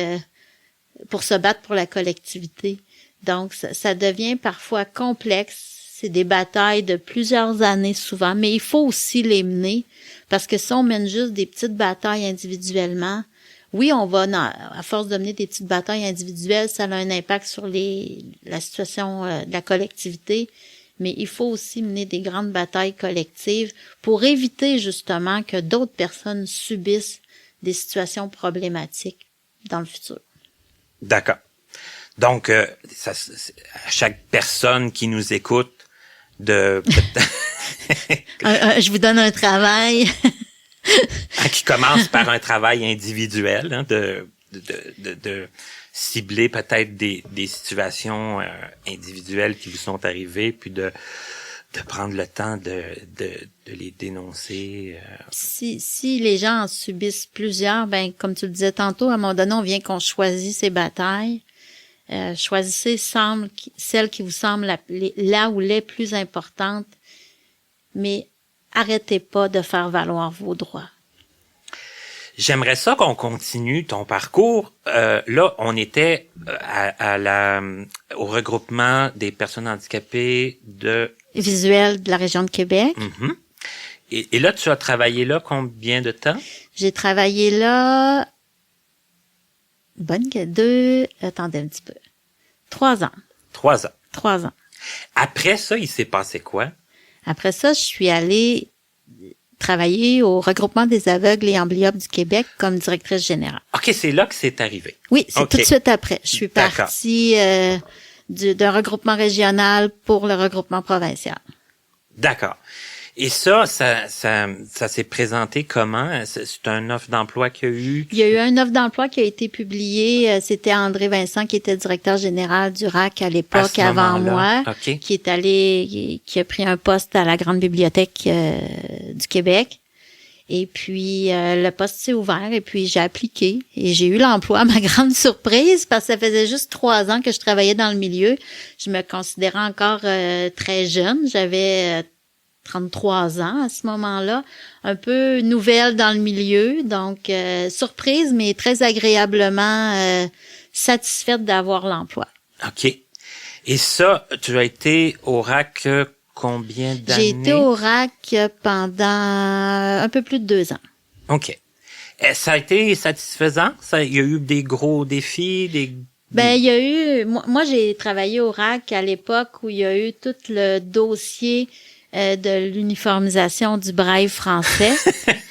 pour se battre pour la collectivité. Donc, ça devient parfois complexe. C'est des batailles de plusieurs années souvent, mais il faut aussi les mener parce que si on mène juste des petites batailles individuellement, oui, on va, à force de mener des petites batailles individuelles, ça a un impact sur la situation de la collectivité, mais il faut aussi mener des grandes batailles collectives pour éviter justement que d'autres personnes subissent des situations problématiques dans le futur. D'accord. Donc, à chaque personne qui nous écoute, je vous donne un travail. Qui commence par un travail individuel, hein, de cibler peut-être des situations individuelles qui vous sont arrivées, puis de prendre le temps de les dénoncer. Si les gens en subissent plusieurs, comme tu le disais tantôt, à un moment donné, on vient qu'on choisit ses batailles. Choisissez celles qui vous semblent là ou les plus importantes, mais arrêtez pas de faire valoir vos droits. J'aimerais ça qu'on continue ton parcours. Là, on était au regroupement des personnes handicapées visuelles de la région de Québec. Mm-hmm. Et là, tu as travaillé là combien de temps? J'ai travaillé là attendez un petit peu. 3 ans. 3 ans. 3 ans. Après ça, il s'est passé quoi? Après ça, je suis allée travailler au regroupement des aveugles et amblyopes du Québec comme directrice générale. OK, c'est là que c'est arrivé. Oui, c'est tout de suite après. Je suis partie d'un regroupement régional pour le regroupement provincial. D'accord. Et ça s'est présenté comment? C'est une offre d'emploi qu'il y a eu? Il y a eu une offre d'emploi qui a été publiée. C'était André Vincent qui était directeur général du RAC à l'époque, avant moi, okay. qui a pris un poste à la Grande Bibliothèque du Québec. Et puis, le poste s'est ouvert et puis j'ai appliqué et j'ai eu l'emploi à ma grande surprise parce que ça faisait juste 3 ans que je travaillais dans le milieu. Je me considérais encore très jeune. J'avais 33 ans à ce moment-là, un peu nouvelle dans le milieu, donc surprise, mais très agréablement satisfaite d'avoir l'emploi. OK. Et ça, tu as été au RAC combien d'années? J'ai été au RAC pendant un peu plus de 2 ans. OK. Ça a été satisfaisant? Il y a eu des gros défis, Ben, il y a eu, moi j'ai travaillé au RAC à l'époque où il y a eu tout le dossier de l'uniformisation du braille français.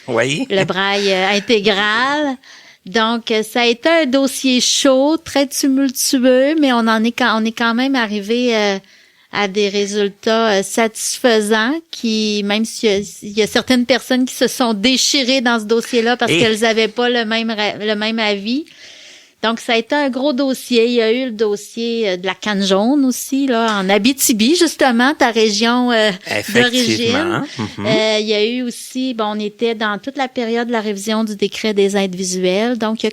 Oui. Le braille intégral. Donc, ça a été un dossier chaud, très tumultueux, mais on est quand même arrivé à des résultats satisfaisants qui, même s'il y a certaines personnes qui se sont déchirées dans ce dossier-là parce qu'elles avaient pas le même avis. Donc, ça a été un gros dossier. Il y a eu le dossier de la canne jaune aussi, là, en Abitibi, justement, ta région d'origine. Il y a eu aussi, on était dans toute la période de la révision du décret des aides visuelles. Donc, il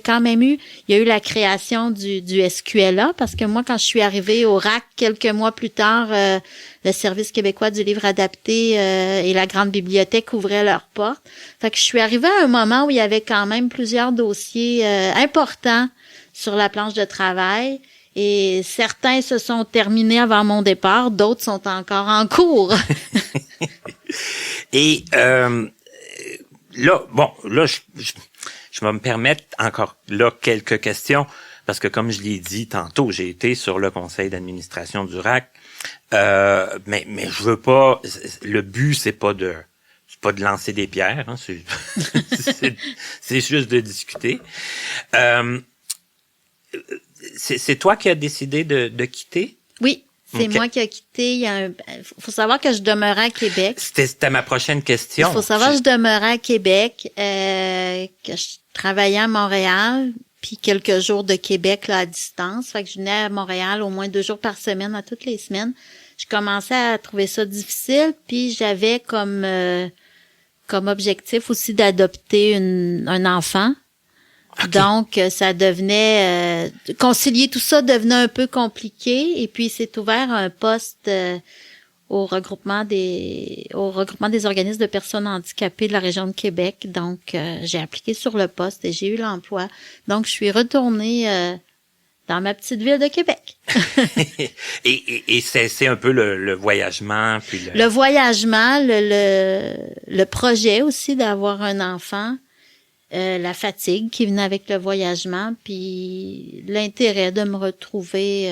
y a eu la création du SQLA, parce que moi, quand je suis arrivée au RAC quelques mois plus tard, le Service québécois du livre adapté et la Grande Bibliothèque ouvraient leurs portes. Fait que je suis arrivée à un moment où il y avait quand même plusieurs dossiers importants sur la planche de travail, et certains se sont terminés avant mon départ, d'autres sont encore en cours. Et là, je vais me permettre encore là quelques questions, parce que comme je l'ai dit tantôt, j'ai été sur le conseil d'administration du RAC, mais je veux pas, le but c'est pas de lancer des pierres, hein, c'est juste de discuter. C'est toi qui as décidé de quitter? Oui, c'est moi qui ai quitté. Faut savoir que je demeurais à Québec. C'était ma prochaine question. Il faut savoir que je demeurais à Québec, que je travaillais à Montréal, puis quelques jours de Québec là à distance. Fait que je venais à Montréal au moins 2 jours par semaine, à toutes les semaines. Je commençais à trouver ça difficile, puis j'avais comme objectif aussi d'adopter un enfant. Okay. Donc, ça devenait... concilier tout ça devenait un peu compliqué. Et puis, c'est ouvert un poste au regroupement des organismes de personnes handicapées de la région de Québec. Donc, j'ai appliqué sur le poste et j'ai eu l'emploi. Donc, je suis retournée dans ma petite ville de Québec. et c'est un peu le voyagement. Puis le voyagement, le projet aussi d'avoir un enfant. La fatigue qui venait avec le voyagement, puis l'intérêt de me retrouver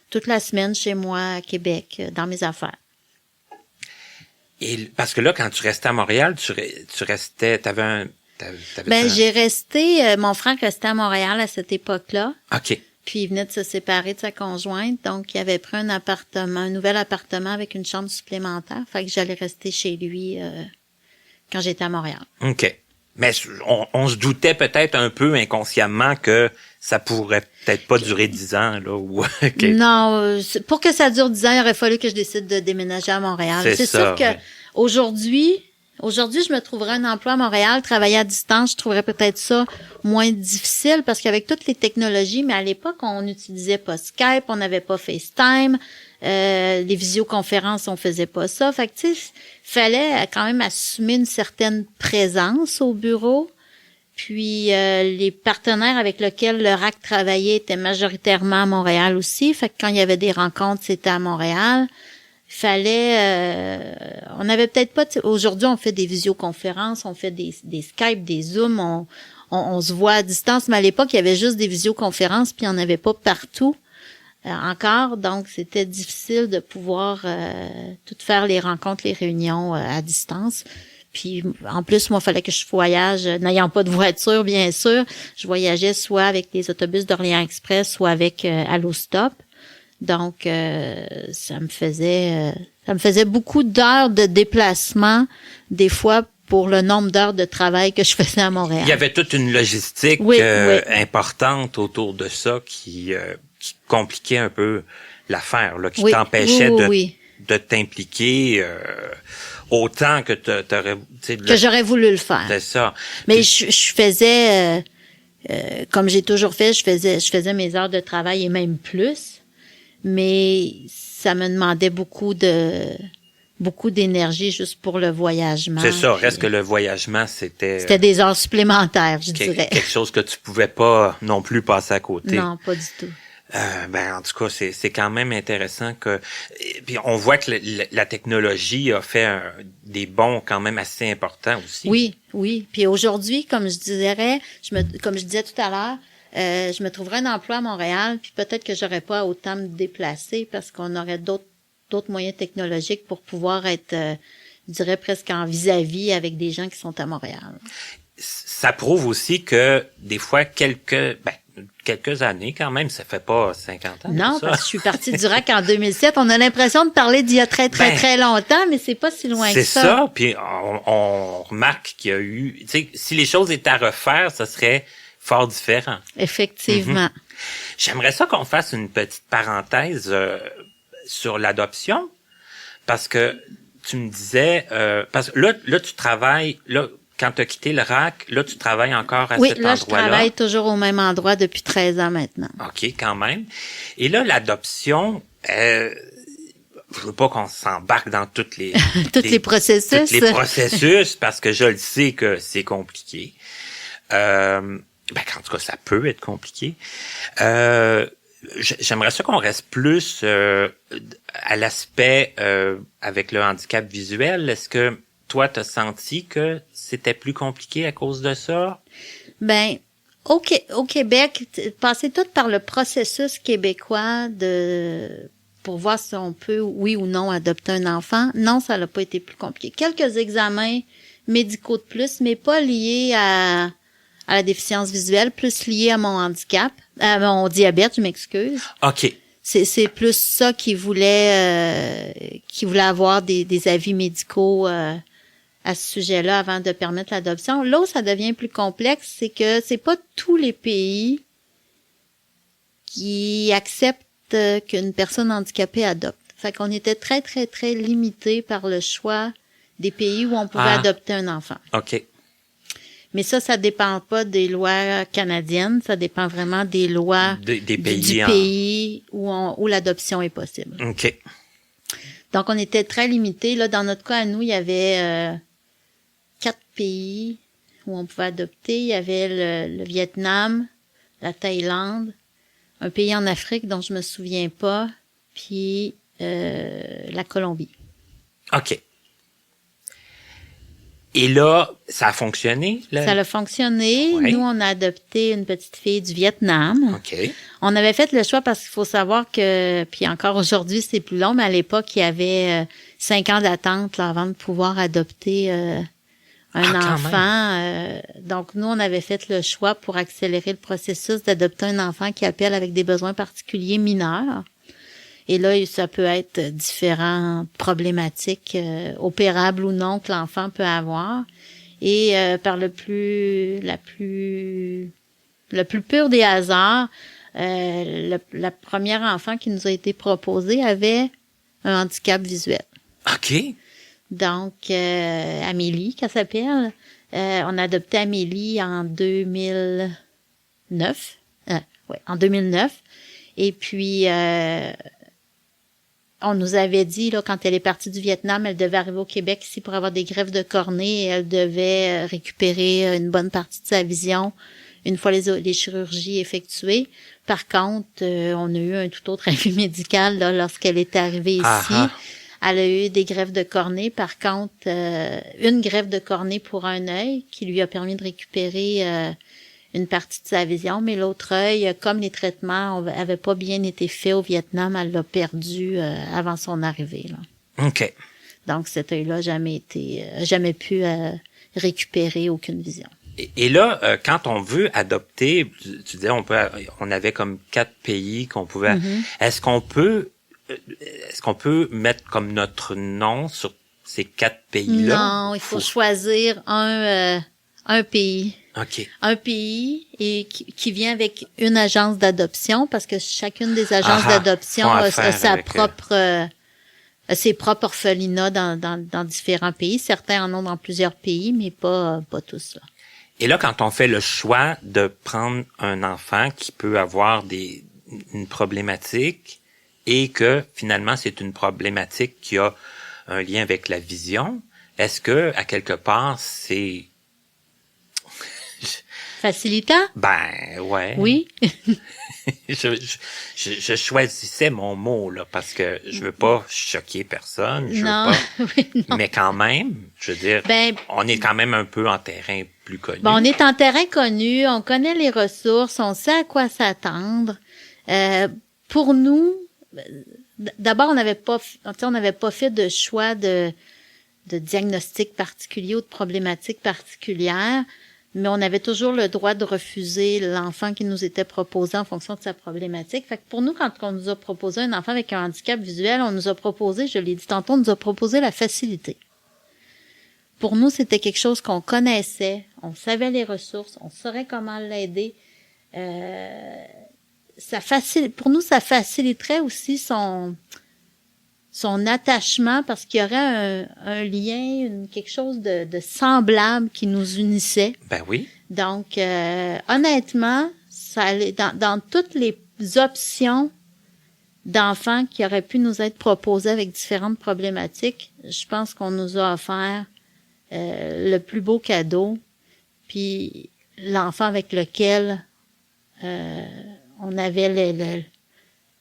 toute la semaine chez moi à Québec, dans mes affaires. Et parce que là, quand tu restais à Montréal, tu restais, j'ai resté, mon frère restait à Montréal à cette époque-là. OK. Puis il venait de se séparer de sa conjointe, donc il avait pris un nouvel appartement avec une chambre supplémentaire, fait que j'allais rester chez lui quand j'étais à Montréal. OK. Mais on se doutait peut-être un peu inconsciemment que ça pourrait peut-être pas durer 10 ans, là, ou... Okay. Non, pour que ça dure 10 ans, il aurait fallu que je décide de déménager à Montréal. C'est sûr que aujourd'hui, je me trouverais un emploi à Montréal, travailler à distance, je trouverais peut-être ça moins difficile parce qu'avec toutes les technologies, mais à l'époque, on n'utilisait pas Skype, on n'avait pas FaceTime, les visioconférences, on faisait pas ça. Fait que, tu sais, fallait quand même assumer une certaine présence au bureau. Puis, les partenaires avec lesquels le RAC travaillait étaient majoritairement à Montréal aussi. Fait que quand il y avait des rencontres, c'était à Montréal. Il fallait... on avait peut-être pas... Aujourd'hui, on fait des visioconférences, on fait des Skype, des Zooms, on se voit à distance. Mais à l'époque, il y avait juste des visioconférences, puis il n'y en avait pas partout. Encore, donc c'était difficile de pouvoir tout faire les rencontres, les réunions à distance. Puis en plus, moi, il fallait que je voyage, n'ayant pas de voiture, bien sûr. Je voyageais soit avec les autobus d'Orléans Express, soit avec Allostop. Donc ça me faisait beaucoup d'heures de déplacement, des fois pour le nombre d'heures de travail que je faisais à Montréal. Il y avait toute une logistique importante autour de ça qui compliquait un peu l'affaire, là, qui t'empêchait de t'impliquer autant que t'aurais... Que j'aurais voulu le faire. C'est ça. Mais puis, je faisais, comme j'ai toujours fait, je faisais mes heures de travail et même plus, mais ça me demandait beaucoup d'énergie juste pour le voyagement. C'est ça, reste que le voyagement, c'était des heures supplémentaires, je dirais. Quelque chose que tu pouvais pas non plus passer à côté. Non, pas du tout. En tout cas, c'est quand même intéressant que... Puis on voit que la technologie a fait des bons quand même assez importants aussi. Oui. Puis aujourd'hui, comme je disais tout à l'heure, je me trouverais un emploi à Montréal, puis peut-être que j'aurais pas autant me déplacer parce qu'on aurait d'autres moyens technologiques pour pouvoir être, je dirais, presque en vis-à-vis avec des gens qui sont à Montréal. Ça prouve aussi que des fois, quelques années quand même, ça fait pas 50 ans. Non, ça. parce que je suis partie du RAC en 2007. On a l'impression de parler d'il y a très, très, très longtemps, mais c'est pas si loin que ça. C'est ça, puis on remarque qu'il y a eu... Tu sais, si les choses étaient à refaire, ça serait fort différent. Effectivement. J'aimerais ça qu'on fasse une petite parenthèse sur l'adoption, parce que tu me disais... parce que là, tu travailles... Là, quand tu as quitté le RAC, là, tu travailles encore à cet endroit-là. Oui, là, je travaille toujours au même endroit depuis 13 ans maintenant. OK, quand même. Et là, l'adoption, je veux pas qu'on s'embarque dans toutes les... les processus. Tous les processus, parce que je le sais que c'est compliqué. En tout cas, ça peut être compliqué. J'aimerais ça qu'on reste plus à l'aspect avec le handicap visuel. Est-ce que toi, t'as senti que c'était plus compliqué à cause de ça? Ben, au Québec, passer tout par le processus québécois pour voir si on peut, oui ou non, adopter un enfant. Non, ça n'a pas été plus compliqué. Quelques examens médicaux de plus, mais pas liés à la déficience visuelle, plus liés à mon handicap, à mon diabète, je m'excuse. OK. C'est plus ça qui voulait avoir des avis médicaux à ce sujet-là avant de permettre l'adoption. Là où ça devient plus complexe, c'est que c'est pas tous les pays qui acceptent qu'une personne handicapée adopte. Fait qu'on était très, très, très limité par le choix des pays où on pouvait adopter un enfant. OK. Mais ça dépend pas des lois canadiennes, ça dépend vraiment des lois des pays du pays où l'adoption est possible. OK. Donc, on était très limité. Là, dans notre cas, à nous, il y avait 4 pays où on pouvait adopter. Il y avait le Vietnam, la Thaïlande, un pays en Afrique dont je me souviens pas, puis la Colombie. OK. Et là, ça a fonctionné? Là? Ça a fonctionné. Ouais. Nous, on a adopté une petite fille du Vietnam. OK. On avait fait le choix parce qu'il faut savoir que, puis encore aujourd'hui, c'est plus long, mais à l'époque, il y avait 5 ans d'attente là, avant de pouvoir adopter un enfant. Donc, nous, on avait fait le choix pour accélérer le processus d'adopter un enfant qui appelle avec des besoins particuliers mineurs. Et là, ça peut être différentes problématiques, opérables ou non, que l'enfant peut avoir. Et par le plus pur des hasards, la première enfant qui nous a été proposée avait un handicap visuel. OK. Donc, Amélie, qu'elle s'appelle. On a adopté Amélie en 2009. En 2009. Et puis, on nous avait dit, là, quand elle est partie du Vietnam, elle devait arriver au Québec ici pour avoir des greffes de cornée et elle devait récupérer une bonne partie de sa vision une fois les chirurgies effectuées. Par contre, on a eu un tout autre avis médical là, lorsqu'elle était arrivée ici. Ah-ha. Elle a eu des greffes de cornée. Par contre, une greffe de cornée pour un œil qui lui a permis de récupérer une partie de sa vision, mais l'autre œil, comme les traitements avaient pas bien été faits au Vietnam, elle l'a perdu avant son arrivée. Là. OK. Donc, cet œil-là n'a jamais pu récupérer aucune vision. Et là, quand on veut adopter, tu disais, on avait comme 4 pays qu'on pouvait. Mm-hmm. Est-ce qu'on peut mettre comme notre nom sur ces 4 pays-là? Non, il faut choisir un pays. OK. Un pays et qui vient avec une agence d'adoption parce que chacune des agences d'adoption a sa propre ses propres orphelinats dans différents pays. Certains en ont dans plusieurs pays, mais pas tous là. Et là, quand on fait le choix de prendre un enfant qui peut avoir une problématique et que finalement c'est une problématique qui a un lien avec la vision, est-ce que à quelque part Facilitant? Ben, ouais. Oui. je choisissais mon mot, là, parce que je veux pas choquer personne. Je veux Non. pas. Oui, non. Mais quand même, je veux dire, Ben, on est quand même un peu en terrain plus connu. on est en terrain connu, on connaît les ressources, on sait à quoi s'attendre. Pour nous, d'abord, on n'avait pas fait de choix de diagnostic particulier ou de problématique particulière, mais on avait toujours le droit de refuser l'enfant qui nous était proposé en fonction de sa problématique. Fait que pour nous, quand on nous a proposé un enfant avec un handicap visuel, on nous a proposé, je l'ai dit tantôt, on nous a proposé la facilité. Pour nous, c'était quelque chose qu'on connaissait, on savait les ressources, on saurait comment l'aider. Pour nous, ça faciliterait aussi son attachement parce qu'il y aurait un lien, quelque chose de semblable qui nous unissait. Ben oui. Donc, honnêtement, ça allait dans toutes les options d'enfants qui auraient pu nous être proposées avec différentes problématiques, je pense qu'on nous a offert le plus beau cadeau, puis l'enfant avec lequel on avait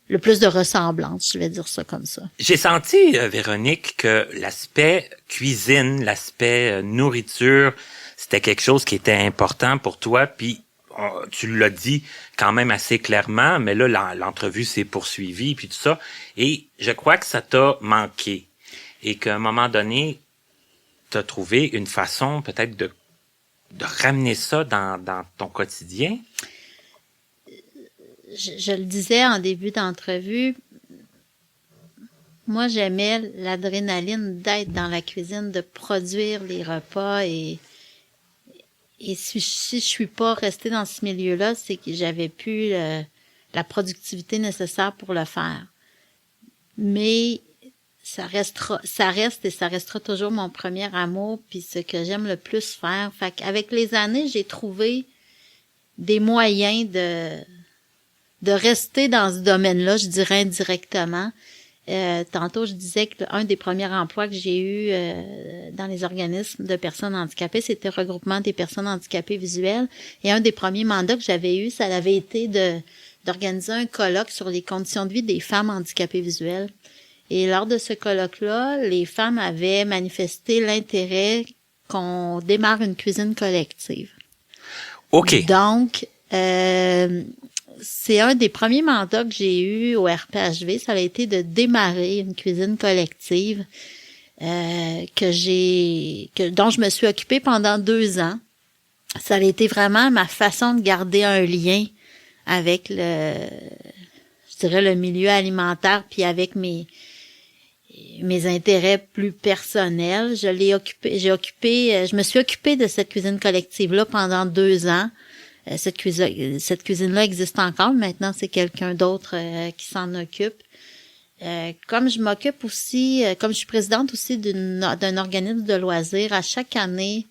le plus de ressemblance, je vais dire ça comme ça. J'ai senti, Véronique, que l'aspect cuisine, l'aspect nourriture, c'était quelque chose qui était important pour toi, puis tu l'as dit quand même assez clairement, mais là, l'entrevue s'est poursuivie, puis tout ça, et je crois que ça t'a manqué, et qu'à un moment donné, t'as trouvé une façon peut-être de ramener ça dans ton quotidien. Je le disais en début d'entrevue, moi j'aimais l'adrénaline d'être dans la cuisine, de produire les repas et si je suis pas restée dans ce milieu-là, c'est que j'avais plus la productivité nécessaire pour le faire. Mais ça reste et ça restera toujours mon premier amour puis ce que j'aime le plus faire. Fait qu'avec les années, j'ai trouvé des moyens de rester dans ce domaine-là, je dirais indirectement. Tantôt, je disais que un des premiers emplois que j'ai eu dans les organismes de personnes handicapées, c'était le regroupement des personnes handicapées visuelles. Et un des premiers mandats que j'avais eu, ça avait été d'organiser un colloque sur les conditions de vie des femmes handicapées visuelles. Et lors de ce colloque-là, les femmes avaient manifesté l'intérêt qu'on démarre une cuisine collective. OK. Donc, c'est un des premiers mandats que j'ai eu au RPHV. Ça a été de démarrer une cuisine collective dont je me suis occupée pendant 2 ans. Ça a été vraiment ma façon de garder un lien avec le milieu alimentaire puis avec mes intérêts plus personnels. Je me suis occupée de cette cuisine collective-là pendant 2 ans. Cette cuisine-là existe encore. Maintenant, c'est quelqu'un d'autre qui s'en occupe. Comme je m'occupe aussi, comme je suis présidente aussi d'un organisme de loisirs, à chaque année,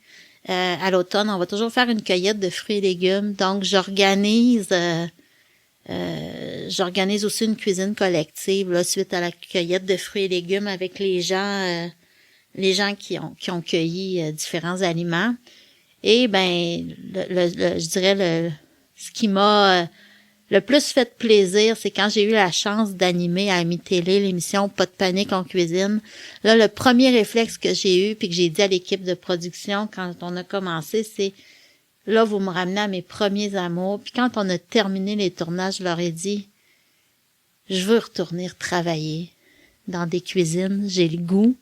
à l'automne, on va toujours faire une cueillette de fruits et légumes. Donc, j'organise aussi une cuisine collective là, suite à la cueillette de fruits et légumes avec les gens qui ont cueilli différents aliments. Et ben, je dirais ce qui m'a le plus fait plaisir, c'est quand j'ai eu la chance d'animer à Ami Télé l'émission Pas de panique en cuisine. Là, le premier réflexe que j'ai eu puis que j'ai dit à l'équipe de production quand on a commencé, c'est là, vous me ramenez à mes premiers amours. Puis quand on a terminé les tournages, je leur ai dit, je veux retourner travailler dans des cuisines. J'ai le goût.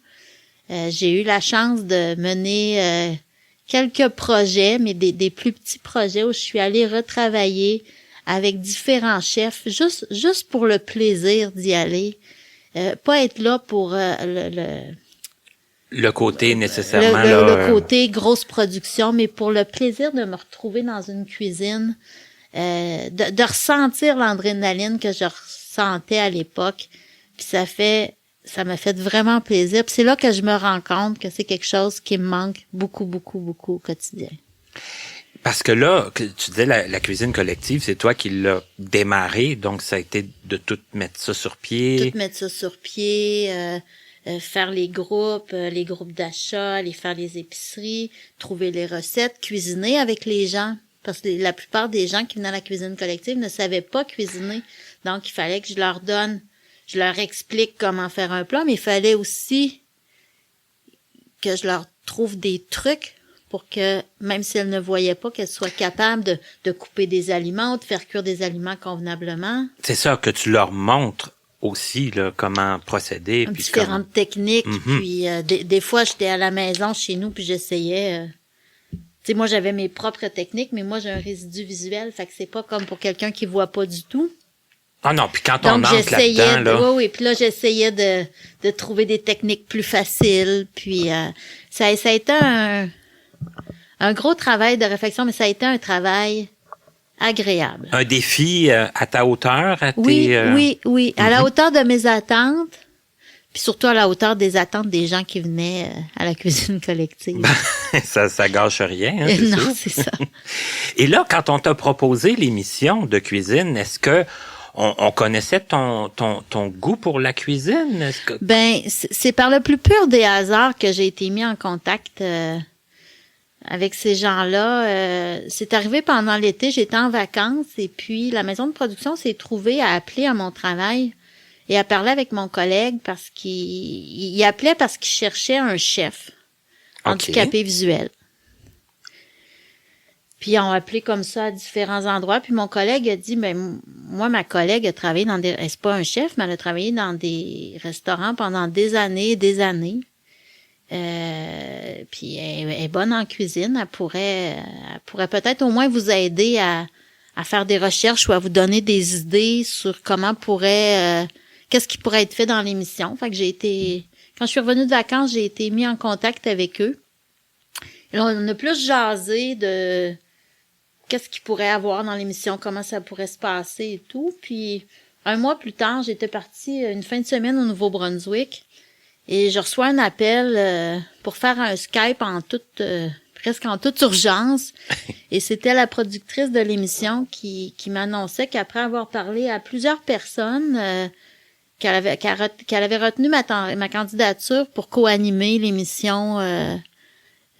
J'ai eu la chance de mener quelques projets, mais des plus petits projets où je suis allée retravailler avec différents chefs, juste pour le plaisir d'y aller. Pas être là pour le côté nécessairement le côté grosse production, mais pour le plaisir de me retrouver dans une cuisine, de ressentir l'adrénaline que je ressentais à l'époque. Puis ça m'a fait vraiment plaisir. Puis c'est là que je me rends compte que c'est quelque chose qui me manque beaucoup, beaucoup, beaucoup au quotidien. Parce que là, tu disais la cuisine collective, c'est toi qui l'as démarré, donc ça a été de tout mettre ça sur pied. Tout mettre ça sur pied, faire les groupes d'achat, aller faire les épiceries, trouver les recettes, cuisiner avec les gens. parce que la plupart des gens qui venaient à la cuisine collective ne savaient pas cuisiner. Donc, il fallait que je leur explique comment faire un plat, mais il fallait aussi que je leur trouve des trucs pour que, même si elles ne voyaient pas, qu'elles soient capables de couper des aliments ou de faire cuire des aliments convenablement. C'est ça, que tu leur montres aussi là, comment procéder. Puis différentes techniques. Puis des fois, j'étais à la maison chez nous, puis j'essayais... tu sais, moi, j'avais mes propres techniques, mais moi, j'ai un résidu visuel, fait que c'est pas comme pour quelqu'un qui voit pas du tout. Ah non, puis quand on entre là-dedans, là... Oui, puis là, j'essayais de trouver des techniques plus faciles, puis ça a été un gros travail de réflexion, mais ça a été un travail agréable. Un défi à ta hauteur, Oui, à la hauteur de mes attentes, puis surtout à la hauteur des attentes des gens qui venaient à la cuisine collective. ça gâche rien, hein, c'est non, sûr. c'est ça. Et là, quand on t'a proposé l'émission de cuisine, est-ce que on connaissait ton goût pour la cuisine? Est-ce que... Ben, c'est par le plus pur des hasards que j'ai été mis en contact avec ces gens-là. C'est arrivé pendant l'été, j'étais en vacances et puis la maison de production s'est trouvée à appeler à mon travail et à parler avec mon collègue parce qu'il appelait parce qu'il cherchait un chef handicapé visuel. Puis ils ont appelé comme ça à différents endroits. Puis mon collègue a dit, ben moi, ma collègue a travaillé dans des... C'est pas un chef, mais elle a travaillé dans des restaurants pendant des années et des années. Puis elle est bonne en cuisine. Elle pourrait peut-être au moins vous aider à faire des recherches ou à vous donner des idées sur comment qu'est-ce qui pourrait être fait dans l'émission. Fait que quand je suis revenue de vacances, j'ai été mis en contact avec eux. Et là, on a plus jasé de qu'est-ce qu'il pourrait avoir dans l'émission, comment ça pourrait se passer et tout. Puis, un mois plus tard, j'étais partie une fin de semaine au Nouveau-Brunswick et je reçois un appel pour faire un Skype presque en toute urgence. Et c'était la productrice de l'émission qui m'annonçait qu'après avoir parlé à plusieurs personnes, qu'elle avait retenu ma candidature pour co-animer l'émission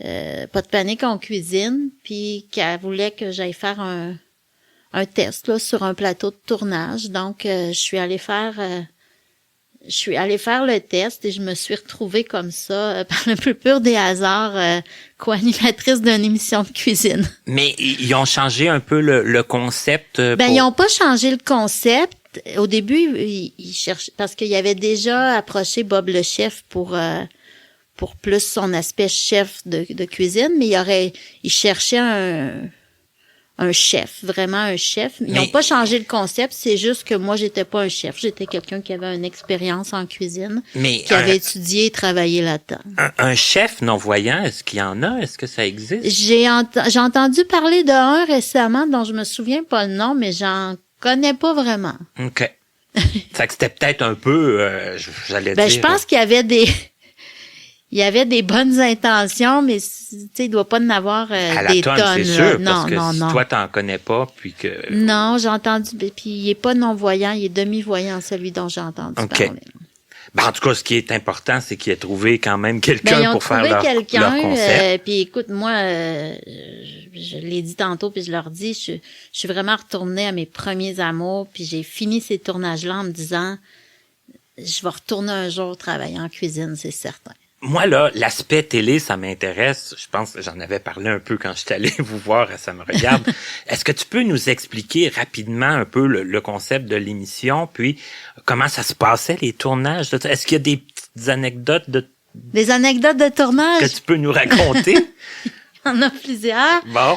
Pas de panique en cuisine, puis qu'elle voulait que j'aille faire un test là sur un plateau de tournage. Donc je suis allée faire le test et je me suis retrouvée comme ça par le plus pur des hasards co-animatrice d'une émission de cuisine. Mais ils ont changé un peu le concept. Ils ont pas changé le concept. Au début, ils cherchaient parce qu'il y avait déjà approché Bob le chef pour plus son aspect chef de cuisine, mais il cherchait un chef, vraiment un chef. Ils n'ont pas changé le concept, c'est juste que moi, j'étais pas un chef. J'étais quelqu'un qui avait une expérience en cuisine, qui avait étudié et travaillé là-dedans. Un chef non-voyant, est-ce qu'il y en a? Est-ce que ça existe? J'ai entendu parler d'un récemment dont je me souviens pas le nom, mais j'en connais pas vraiment. OK. Ça que c'était peut-être un peu, j'allais dire... Je pense qu'il y avait des bonnes intentions, mais tu sais, il doit pas en avoir des tonnes. C'est sûr, non, parce que non. Si toi t'en connais pas, puis que... Non, j'ai entendu, puis il est pas non-voyant, il est demi-voyant, celui dont j'ai entendu parler. En tout cas, ce qui est important, c'est qu'il ait trouvé quand même quelqu'un pour faire leur concept. Puis écoute, moi, je l'ai dit tantôt, puis je leur dis, je suis vraiment retournée à mes premiers amours, puis j'ai fini ces tournages-là en me disant, je vais retourner un jour travailler en cuisine, c'est certain. Moi, là, l'aspect télé, ça m'intéresse. Je pense que j'en avais parlé un peu quand je suis allé vous voir à Ça me regarde. Est-ce que tu peux nous expliquer rapidement un peu le concept de l'émission, puis comment ça se passait, les tournages? Est-ce qu'il y a des petites anecdotes Des anecdotes de tournage? Que tu peux nous raconter? Il y en a plusieurs. Bon.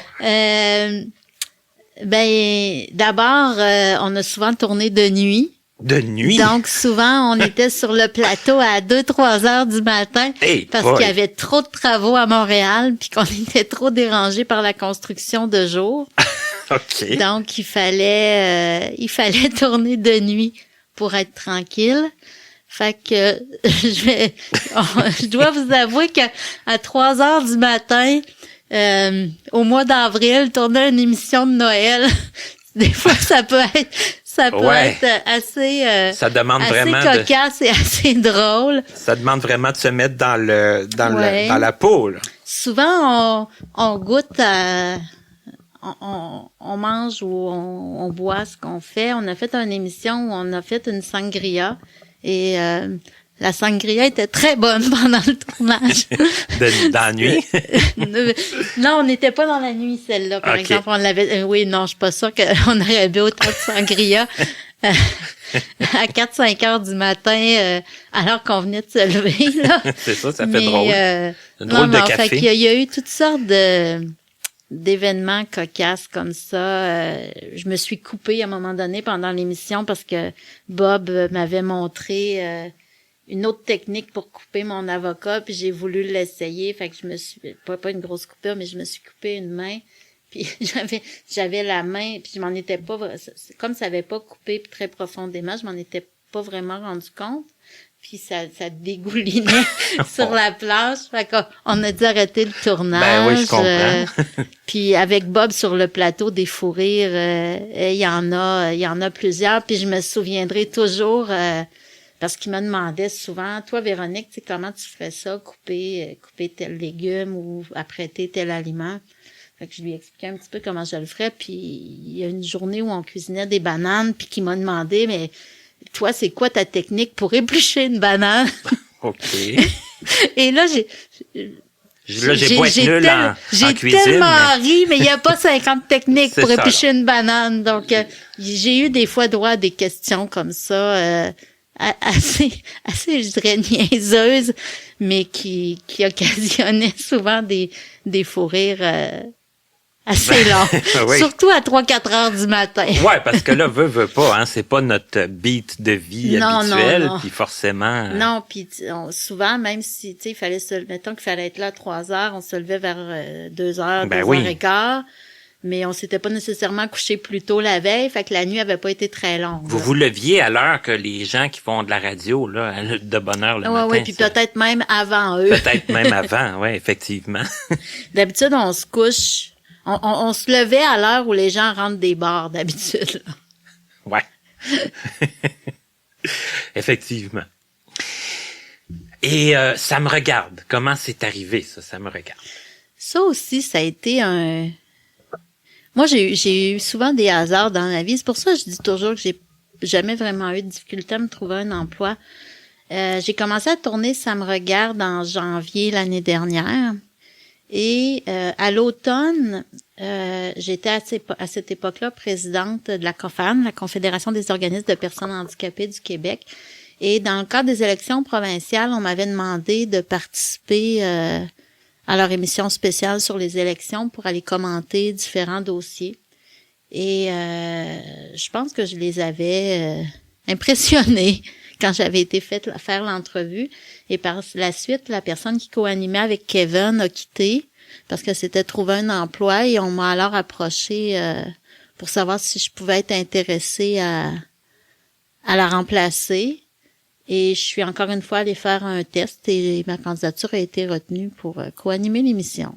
D'abord, on a souvent tourné de nuit. De nuit? Donc, souvent, on était sur le plateau à 2-3 heures du matin parce qu'il y avait trop de travaux à Montréal puis qu'on était trop dérangés par la construction de jour. OK. Donc, il fallait tourner de nuit pour être tranquille. Fait que je dois vous avouer qu'à 3 heures du matin, au mois d'avril, tourner une émission de Noël, des fois, ça peut être assez ça demande assez vraiment cocasse et assez drôle. Ça demande vraiment de se mettre dans la peau, là. Souvent on goûte on mange ou on boit ce qu'on fait. On a fait une émission où on a fait une sangria et la sangria était très bonne pendant le tournage. Dans la nuit? Non, on n'était pas dans la nuit, celle-là, par exemple. On l'avait. Oui, non, je suis pas sûre qu'on aurait bu autant de sangria à 4-5 heures du matin, alors qu'on venait de se lever, là. C'est ça fait drôle. Drôle de café. Fait qu'il y a eu toutes sortes d'événements cocasses comme ça. Je me suis coupée à un moment donné pendant l'émission parce que Bob m'avait montré une autre technique pour couper mon avocat, puis j'ai voulu l'essayer. Fait que je me suis pas une grosse coupure, mais je me suis coupé une main. Puis j'avais la main, puis je m'en étais pas, comme ça avait pas coupé très profondément, je m'en étais pas vraiment rendu compte. Puis ça dégoulinait sur la plage. Fait qu'on a dû arrêter le tournage. Ben oui, je comprends. Puis avec Bob sur le plateau des fous rires, il y en a plusieurs. Puis je me souviendrai toujours, parce qu'il me demandait souvent, toi Véronique, tu sais, comment tu ferais ça, couper tel légume ou apprêter tel aliment. Fait que je lui expliquais un petit peu comment je le ferais. Puis il y a une journée où on cuisinait des bananes, puis qu'il m'a demandé, mais toi, c'est quoi ta technique pour éplucher une banane? OK. Et là, j'ai beau être nul en cuisine. J'ai tellement ri, mais il n'y a pas 50 techniques pour éplucher une banane. Donc, j'ai eu des fois droit à des questions comme ça, assez, je dirais, niaiseuses, mais qui occasionnaient souvent des fous rires assez long. Oui. Surtout à 3-4 heures du matin. Ouais, parce que là, veut pas, hein, c'est pas notre beat de vie habituel, non. Puis forcément. Non, puis souvent, même si, tu sais, mettons qu'il fallait être là à 3 heures, on se levait vers 2 heures, 2 heures et quart, mais on s'était pas nécessairement couché plus tôt la veille, fait que la nuit avait pas été très longue. Vous leviez à l'heure que les gens qui font de la radio, là, de bonne heure le matin. Oui, puis peut-être même avant eux. Peut-être même avant, oui, effectivement. D'habitude, on se couche. On se levait à l'heure où les gens rentrent des bars, d'habitude. Ouais. Effectivement. Et ça me regarde. Comment c'est arrivé, ça me regarde? Ça aussi, ça a été un... Moi, j'ai eu souvent des hasards dans la vie. C'est pour ça que je dis toujours que j'ai jamais vraiment eu de difficulté à me trouver un emploi. J'ai commencé à tourner Ça me regarde en janvier l'année dernière. Et à l'automne, j'étais à cette époque-là présidente de la COFAN, la Confédération des organismes de personnes handicapées du Québec. Et dans le cadre des élections provinciales, on m'avait demandé de participer à leur émission spéciale sur les élections pour aller commenter différents dossiers. Et je pense que je les avais impressionnés quand j'avais été faire l'entrevue. Et par la suite, la personne qui co-animait avec Kevin a quitté parce que c'était trouvé un emploi et on m'a alors approché pour savoir si je pouvais être intéressée à la remplacer. Et je suis encore une fois allée faire un test et ma candidature a été retenue pour co-animer l'émission.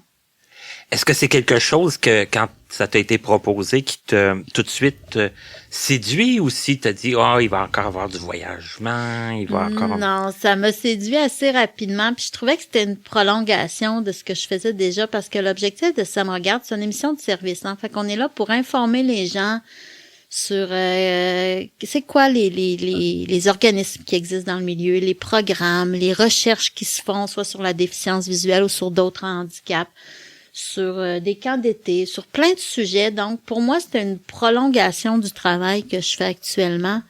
Est-ce que c'est quelque chose que, quand ça t'a été proposé, qui t'a tout de suite séduit, ou si t'as dit, il va encore avoir du voyagement, il va encore... Non, ça m'a séduit assez rapidement, puis je trouvais que c'était une prolongation de ce que je faisais déjà, parce que l'objectif de Ça me regarde, c'est une émission de service, hein. Fait qu'on est là pour informer les gens sur c'est quoi les organismes qui existent dans le milieu, les programmes, les recherches qui se font, soit sur la déficience visuelle ou sur d'autres handicaps, sur des camps d'été, sur plein de sujets. Donc, pour moi, c'était une prolongation du travail que je fais actuellement.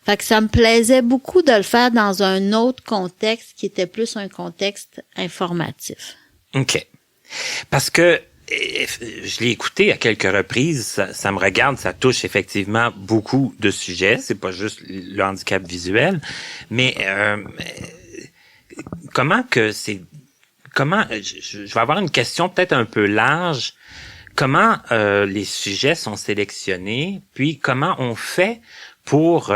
Fait que ça me plaisait beaucoup de le faire dans un autre contexte qui était plus un contexte informatif. OK. Parce que je l'ai écouté à quelques reprises, ça me regarde, ça touche effectivement beaucoup de sujets, c'est pas juste le handicap visuel, mais je vais avoir une question peut-être un peu large. Comment les sujets sont sélectionnés, puis comment on fait pour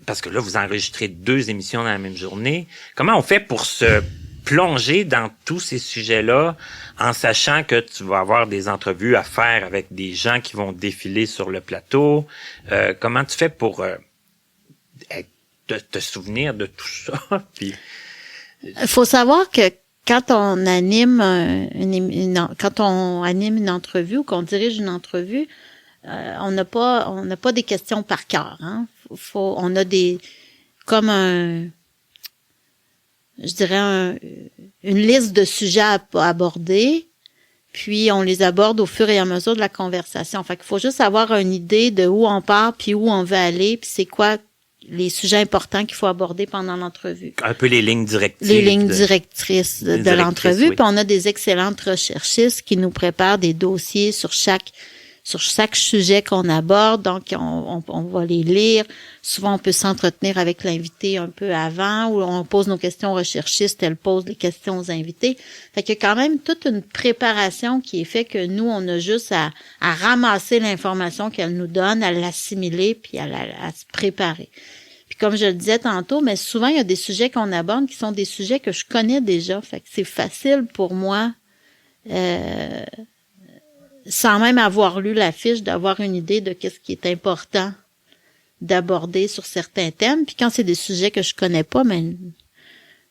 parce que là vous enregistrez 2 émissions dans la même journée, comment on fait pour se plonger dans tous ces sujets-là en sachant que tu vas avoir des entrevues à faire avec des gens qui vont défiler sur le plateau? Comment tu fais pour te souvenir de tout ça? Puis... Il faut savoir que quand on anime quand on anime une entrevue ou qu'on dirige une entrevue, on n'a pas des questions par cœur, hein. On a une liste de sujets à aborder, puis on les aborde au fur et à mesure de la conversation. Fait qu'il faut juste avoir une idée de où on part, puis où on veut aller, puis c'est quoi les sujets importants qu'il faut aborder pendant l'entrevue. Un peu les lignes directives. Les lignes directrices de l'entrevue. Oui. Puis on a des excellentes recherchistes qui nous préparent des dossiers sur chaque sujet qu'on aborde. Donc, on va les lire. Souvent, on peut s'entretenir avec l'invité un peu avant, ou on pose nos questions aux recherchistes, elle pose les questions aux invités. Fait qu'il y a quand même toute une préparation qui est faite que nous, on a juste à ramasser l'information qu'elle nous donne, à l'assimiler, puis à se préparer. Puis comme je le disais tantôt, mais souvent, il y a des sujets qu'on aborde qui sont des sujets que je connais déjà. Fait que c'est facile pour moi, sans même avoir lu la fiche, d'avoir une idée de qu'est-ce qui est important d'aborder sur certains thèmes. Puis quand c'est des sujets que je connais pas, mais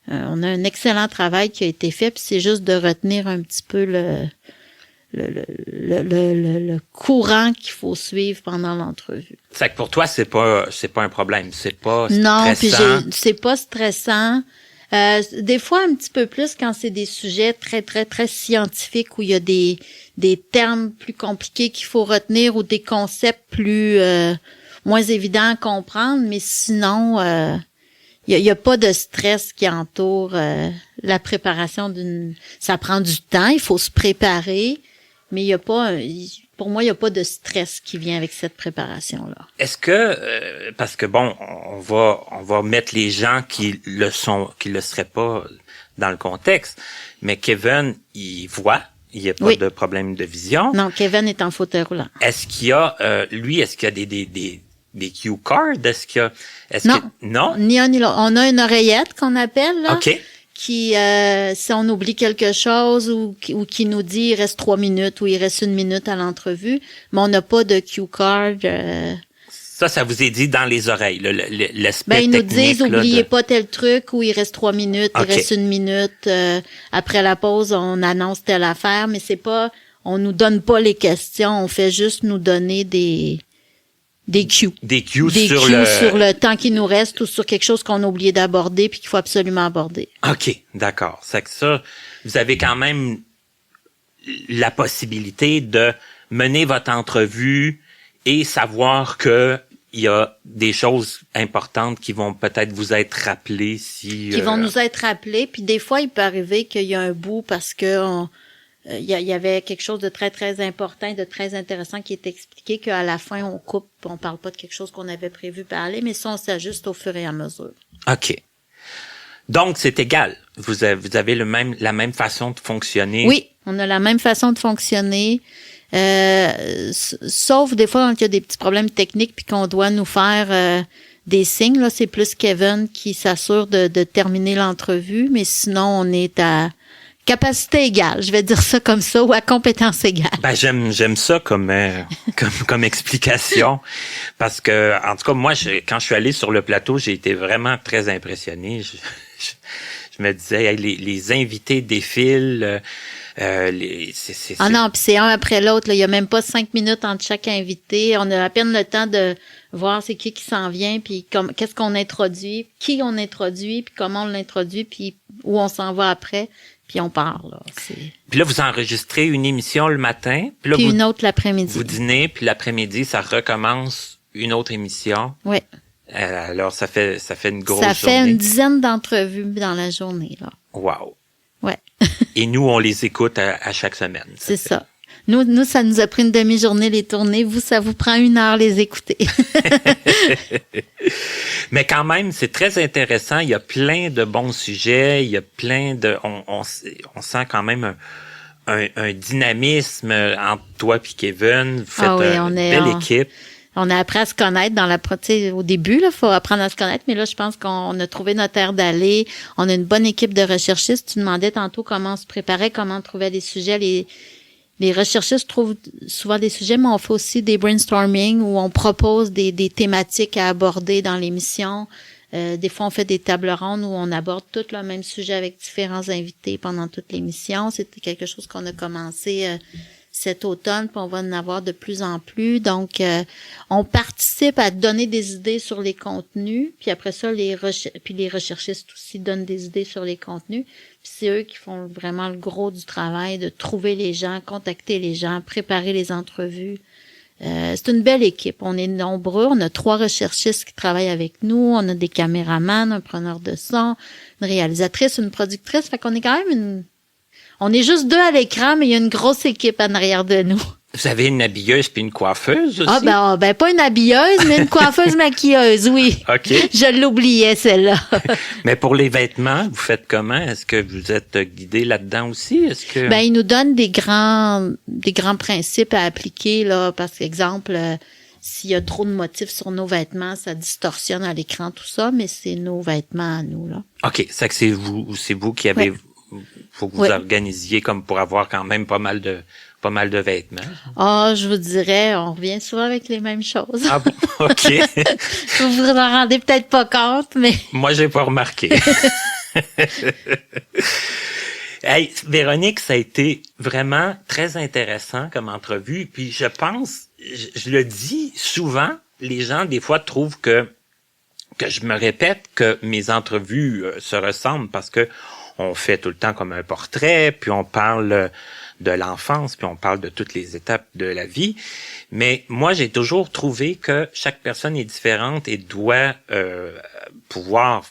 on a un excellent travail qui a été fait, puis c'est juste de retenir un petit peu le courant qu'il faut suivre pendant l'entrevue. C'est que pour toi, c'est pas un problème, c'est pas stressant. Non, puis c'est pas stressant. Des fois un petit peu plus quand c'est des sujets très très très scientifiques où il y a des termes plus compliqués qu'il faut retenir ou des concepts plus moins évidents à comprendre, mais sinon il y a pas de stress qui entoure la préparation ça prend du temps, il faut se préparer, mais il y a pas pour moi il y a pas de stress qui vient avec cette préparation là. Est-ce que parce que bon, on va mettre les gens qui le seraient pas dans le contexte, mais Kevin, il voit, il y a pas de problème de vision. Non, Kevin est en fauteuil roulant. Est-ce qu'il y a des cue cards? Non? Ni un ni l'autre. On a une oreillette qu'on appelle, là. OK. Qui, si on oublie quelque chose ou qui nous dit il reste 3 minutes ou il reste 1 minute à l'entrevue, mais on n'a pas de cue card. Ça vous est dit dans les oreilles, l'aspect ils nous technique, disent, oubliez pas tel truc, ou il reste 3 minutes, Okay. il reste 1 minute, après la pause, on annonce telle affaire, mais c'est pas, on nous donne pas les questions, on fait juste nous donner des cues. Des cues sur le temps qui nous reste ou sur quelque chose qu'on a oublié d'aborder puis qu'il faut absolument aborder. OK, d'accord. C'est que ça, vous avez quand même la possibilité de mener votre entrevue et savoir que il y a des choses importantes qui vont peut-être vous être rappelées qui vont nous être rappelées, puis des fois il peut arriver qu'il y a un bout parce que il y avait quelque chose de très très important, de très intéressant qui est expliqué qu'à la fin on coupe, on parle pas de quelque chose qu'on avait prévu parler, mais ça on s'ajuste au fur et à mesure. OK. Donc c'est égal. Vous avez la même façon de fonctionner. Oui, on a la même façon de fonctionner. Sauf des fois quand il y a des petits problèmes techniques puis qu'on doit nous faire des signes, là, c'est plus Kevin qui s'assure de terminer l'entrevue, mais sinon on est à capacité égale, je vais dire ça comme ça, ou à compétence égale. Ben j'aime ça comme explication parce que en tout cas moi quand je suis allé sur le plateau, j'ai été vraiment très impressionné. Je me disais hey, les invités défilent. Non, puis c'est un après l'autre. Là. Il y a même pas 5 minutes entre chaque invité. On a à peine le temps de voir c'est qui s'en vient, puis qu'est-ce qu'on introduit, qui on introduit, puis comment on l'introduit, puis où on s'en va après, puis on part. Là. Puis là, vous enregistrez une émission le matin, puis là, une autre l'après-midi. Vous dînez, puis l'après-midi, ça recommence une autre émission. Oui. Alors, ça fait une grosse journée. Ça fait une dizaine d'entrevues dans la journée. Là. Wow. Ouais. Et nous, on les écoute à chaque semaine. C'est ça. Nous, ça nous a pris une demi-journée les tourner. Vous, ça vous prend 1 heure les écouter. Mais quand même, c'est très intéressant. Il y a plein de bons sujets. Il y a plein de... On sent quand même un dynamisme entre toi et Kevin. Vous faites une belle équipe. On a appris à se connaître au début, là, faut apprendre à se connaître, mais là, je pense qu'on a trouvé notre aire d'aller. On a une bonne équipe de recherchistes. Tu demandais tantôt comment on se préparait, comment on trouvait des sujets. Les recherchistes trouvent souvent des sujets, mais on fait aussi des brainstorming où on propose des thématiques à aborder dans l'émission. Des fois, on fait des tables rondes où on aborde tout le même sujet avec différents invités pendant toute l'émission. C'était quelque chose qu'on a commencé cet automne, puis on va en avoir de plus en plus. Donc, on participe à donner des idées sur les contenus, puis après ça, les recherchistes aussi donnent des idées sur les contenus. Puis c'est eux qui font vraiment le gros du travail de trouver les gens, contacter les gens, préparer les entrevues. C'est une belle équipe. On est nombreux. On a 3 recherchistes qui travaillent avec nous. On a des caméramans, un preneur de son, une réalisatrice, une productrice. Fait qu'on est quand même on est juste 2 à l'écran, mais il y a une grosse équipe en arrière de nous. Vous avez une habilleuse puis une coiffeuse aussi? Ben pas une habilleuse, mais une coiffeuse maquilleuse, oui. OK. Je l'oubliais, celle-là. Mais pour les vêtements, vous faites comment? Est-ce que vous êtes guidé là-dedans aussi? Est-ce que... Ben, ils nous donnent des grands principes à appliquer, là. Par exemple, s'il y a trop de motifs sur nos vêtements, ça distorsionne à l'écran, tout ça, mais c'est nos vêtements à nous, là. OK. C'est vous qui avez... Ouais. Faut que vous organisiez comme pour avoir quand même pas mal de vêtements. Je vous dirais, on revient souvent avec les mêmes choses. Ah bon? OK. Vous vous en rendez peut-être pas compte, mais... Moi, j'ai pas remarqué. Hey, Véronique, ça a été vraiment très intéressant comme entrevue. Puis je pense, je le dis souvent, les gens des fois trouvent que je me répète que mes entrevues se ressemblent parce que on fait tout le temps comme un portrait, puis on parle de l'enfance, puis on parle de toutes les étapes de la vie. Mais moi, j'ai toujours trouvé que chaque personne est différente et doit pouvoir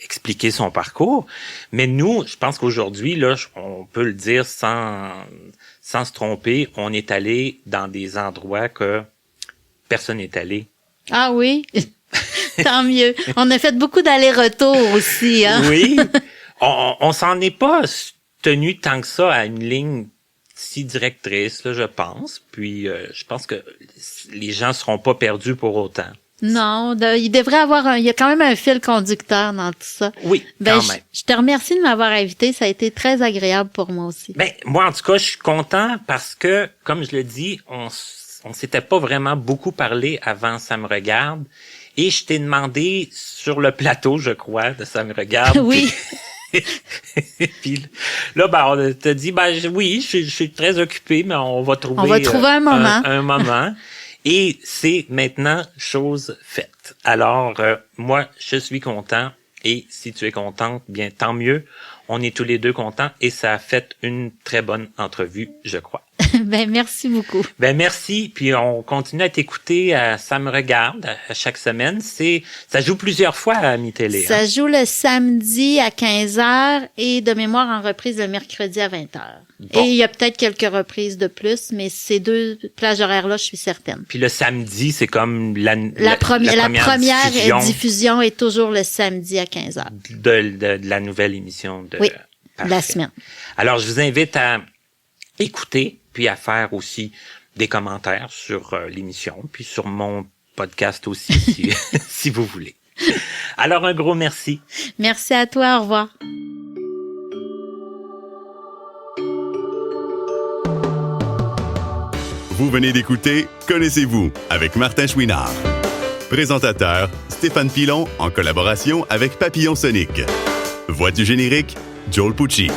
expliquer son parcours. Mais nous, je pense qu'aujourd'hui, là, on peut le dire sans se tromper, on est allé dans des endroits que personne n'est allé. Ah oui? Tant mieux. On a fait beaucoup d'allers-retours aussi, hein? Oui. On s'en est pas tenu tant que ça à une ligne si directrice, là, je pense. Puis, je pense que les gens seront pas perdus pour autant. Non, il devrait il y a quand même un fil conducteur dans tout ça. Oui, quand même. Je te remercie de m'avoir invité. Ça a été très agréable pour moi aussi. Ben, moi, en tout cas, je suis content parce que, comme je le dis, on s'était pas vraiment beaucoup parlé avant Ça me regarde. Et je t'ai demandé sur le plateau, je crois, de Ça me regarde. Oui. Puis là, on t'a dit, oui, je suis très occupé, mais on va trouver un moment. Un moment. Et c'est maintenant chose faite. Alors, moi, je suis content. Et si tu es contente, bien, tant mieux. On est tous les deux contents et ça a fait une très bonne entrevue, je crois. Ben, merci beaucoup. Ben, merci. Puis on continue à t'écouter à Ça me regarde à chaque semaine. Ça joue plusieurs fois à Mi-Télé. Ça joue le samedi à 15h et de mémoire en reprise le mercredi à 20h. Bon. Et il y a peut-être quelques reprises de plus, mais ces 2 plages horaires-là, je suis certaine. Puis le samedi, c'est comme la première diffusion est toujours le samedi à 15h. De la nouvelle émission de la semaine. Alors, je vous invite à écouter, puis à faire aussi des commentaires sur l'émission, puis sur mon podcast aussi, si vous voulez. Alors, un gros merci. Merci à toi, au revoir. Vous venez d'écouter Connaissez-vous avec Martin Chouinard. Présentateur, Stéphane Pilon en collaboration avec Papillon Sonic. Voix du générique, Joel Pucci.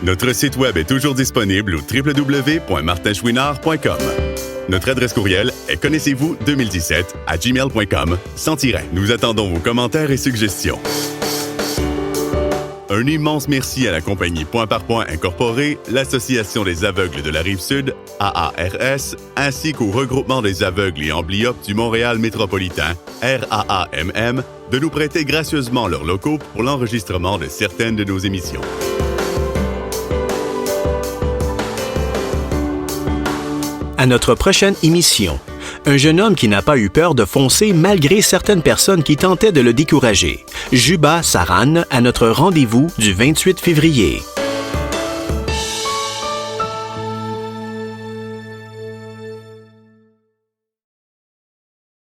Notre site web est toujours disponible au www.martinchouinard.com. Notre adresse courriel est connaissez-vous2017@gmail.com sans tiret. Nous attendons vos commentaires et suggestions. Un immense merci à la compagnie Point par Point Incorporée, l'Association des aveugles de la Rive-Sud, AARS, ainsi qu'au Regroupement des aveugles et amblyopes du Montréal métropolitain, RAAMM, de nous prêter gracieusement leurs locaux pour l'enregistrement de certaines de nos émissions. À notre prochaine émission, un jeune homme qui n'a pas eu peur de foncer malgré certaines personnes qui tentaient de le décourager. Juba Saran à notre rendez-vous du 28 février.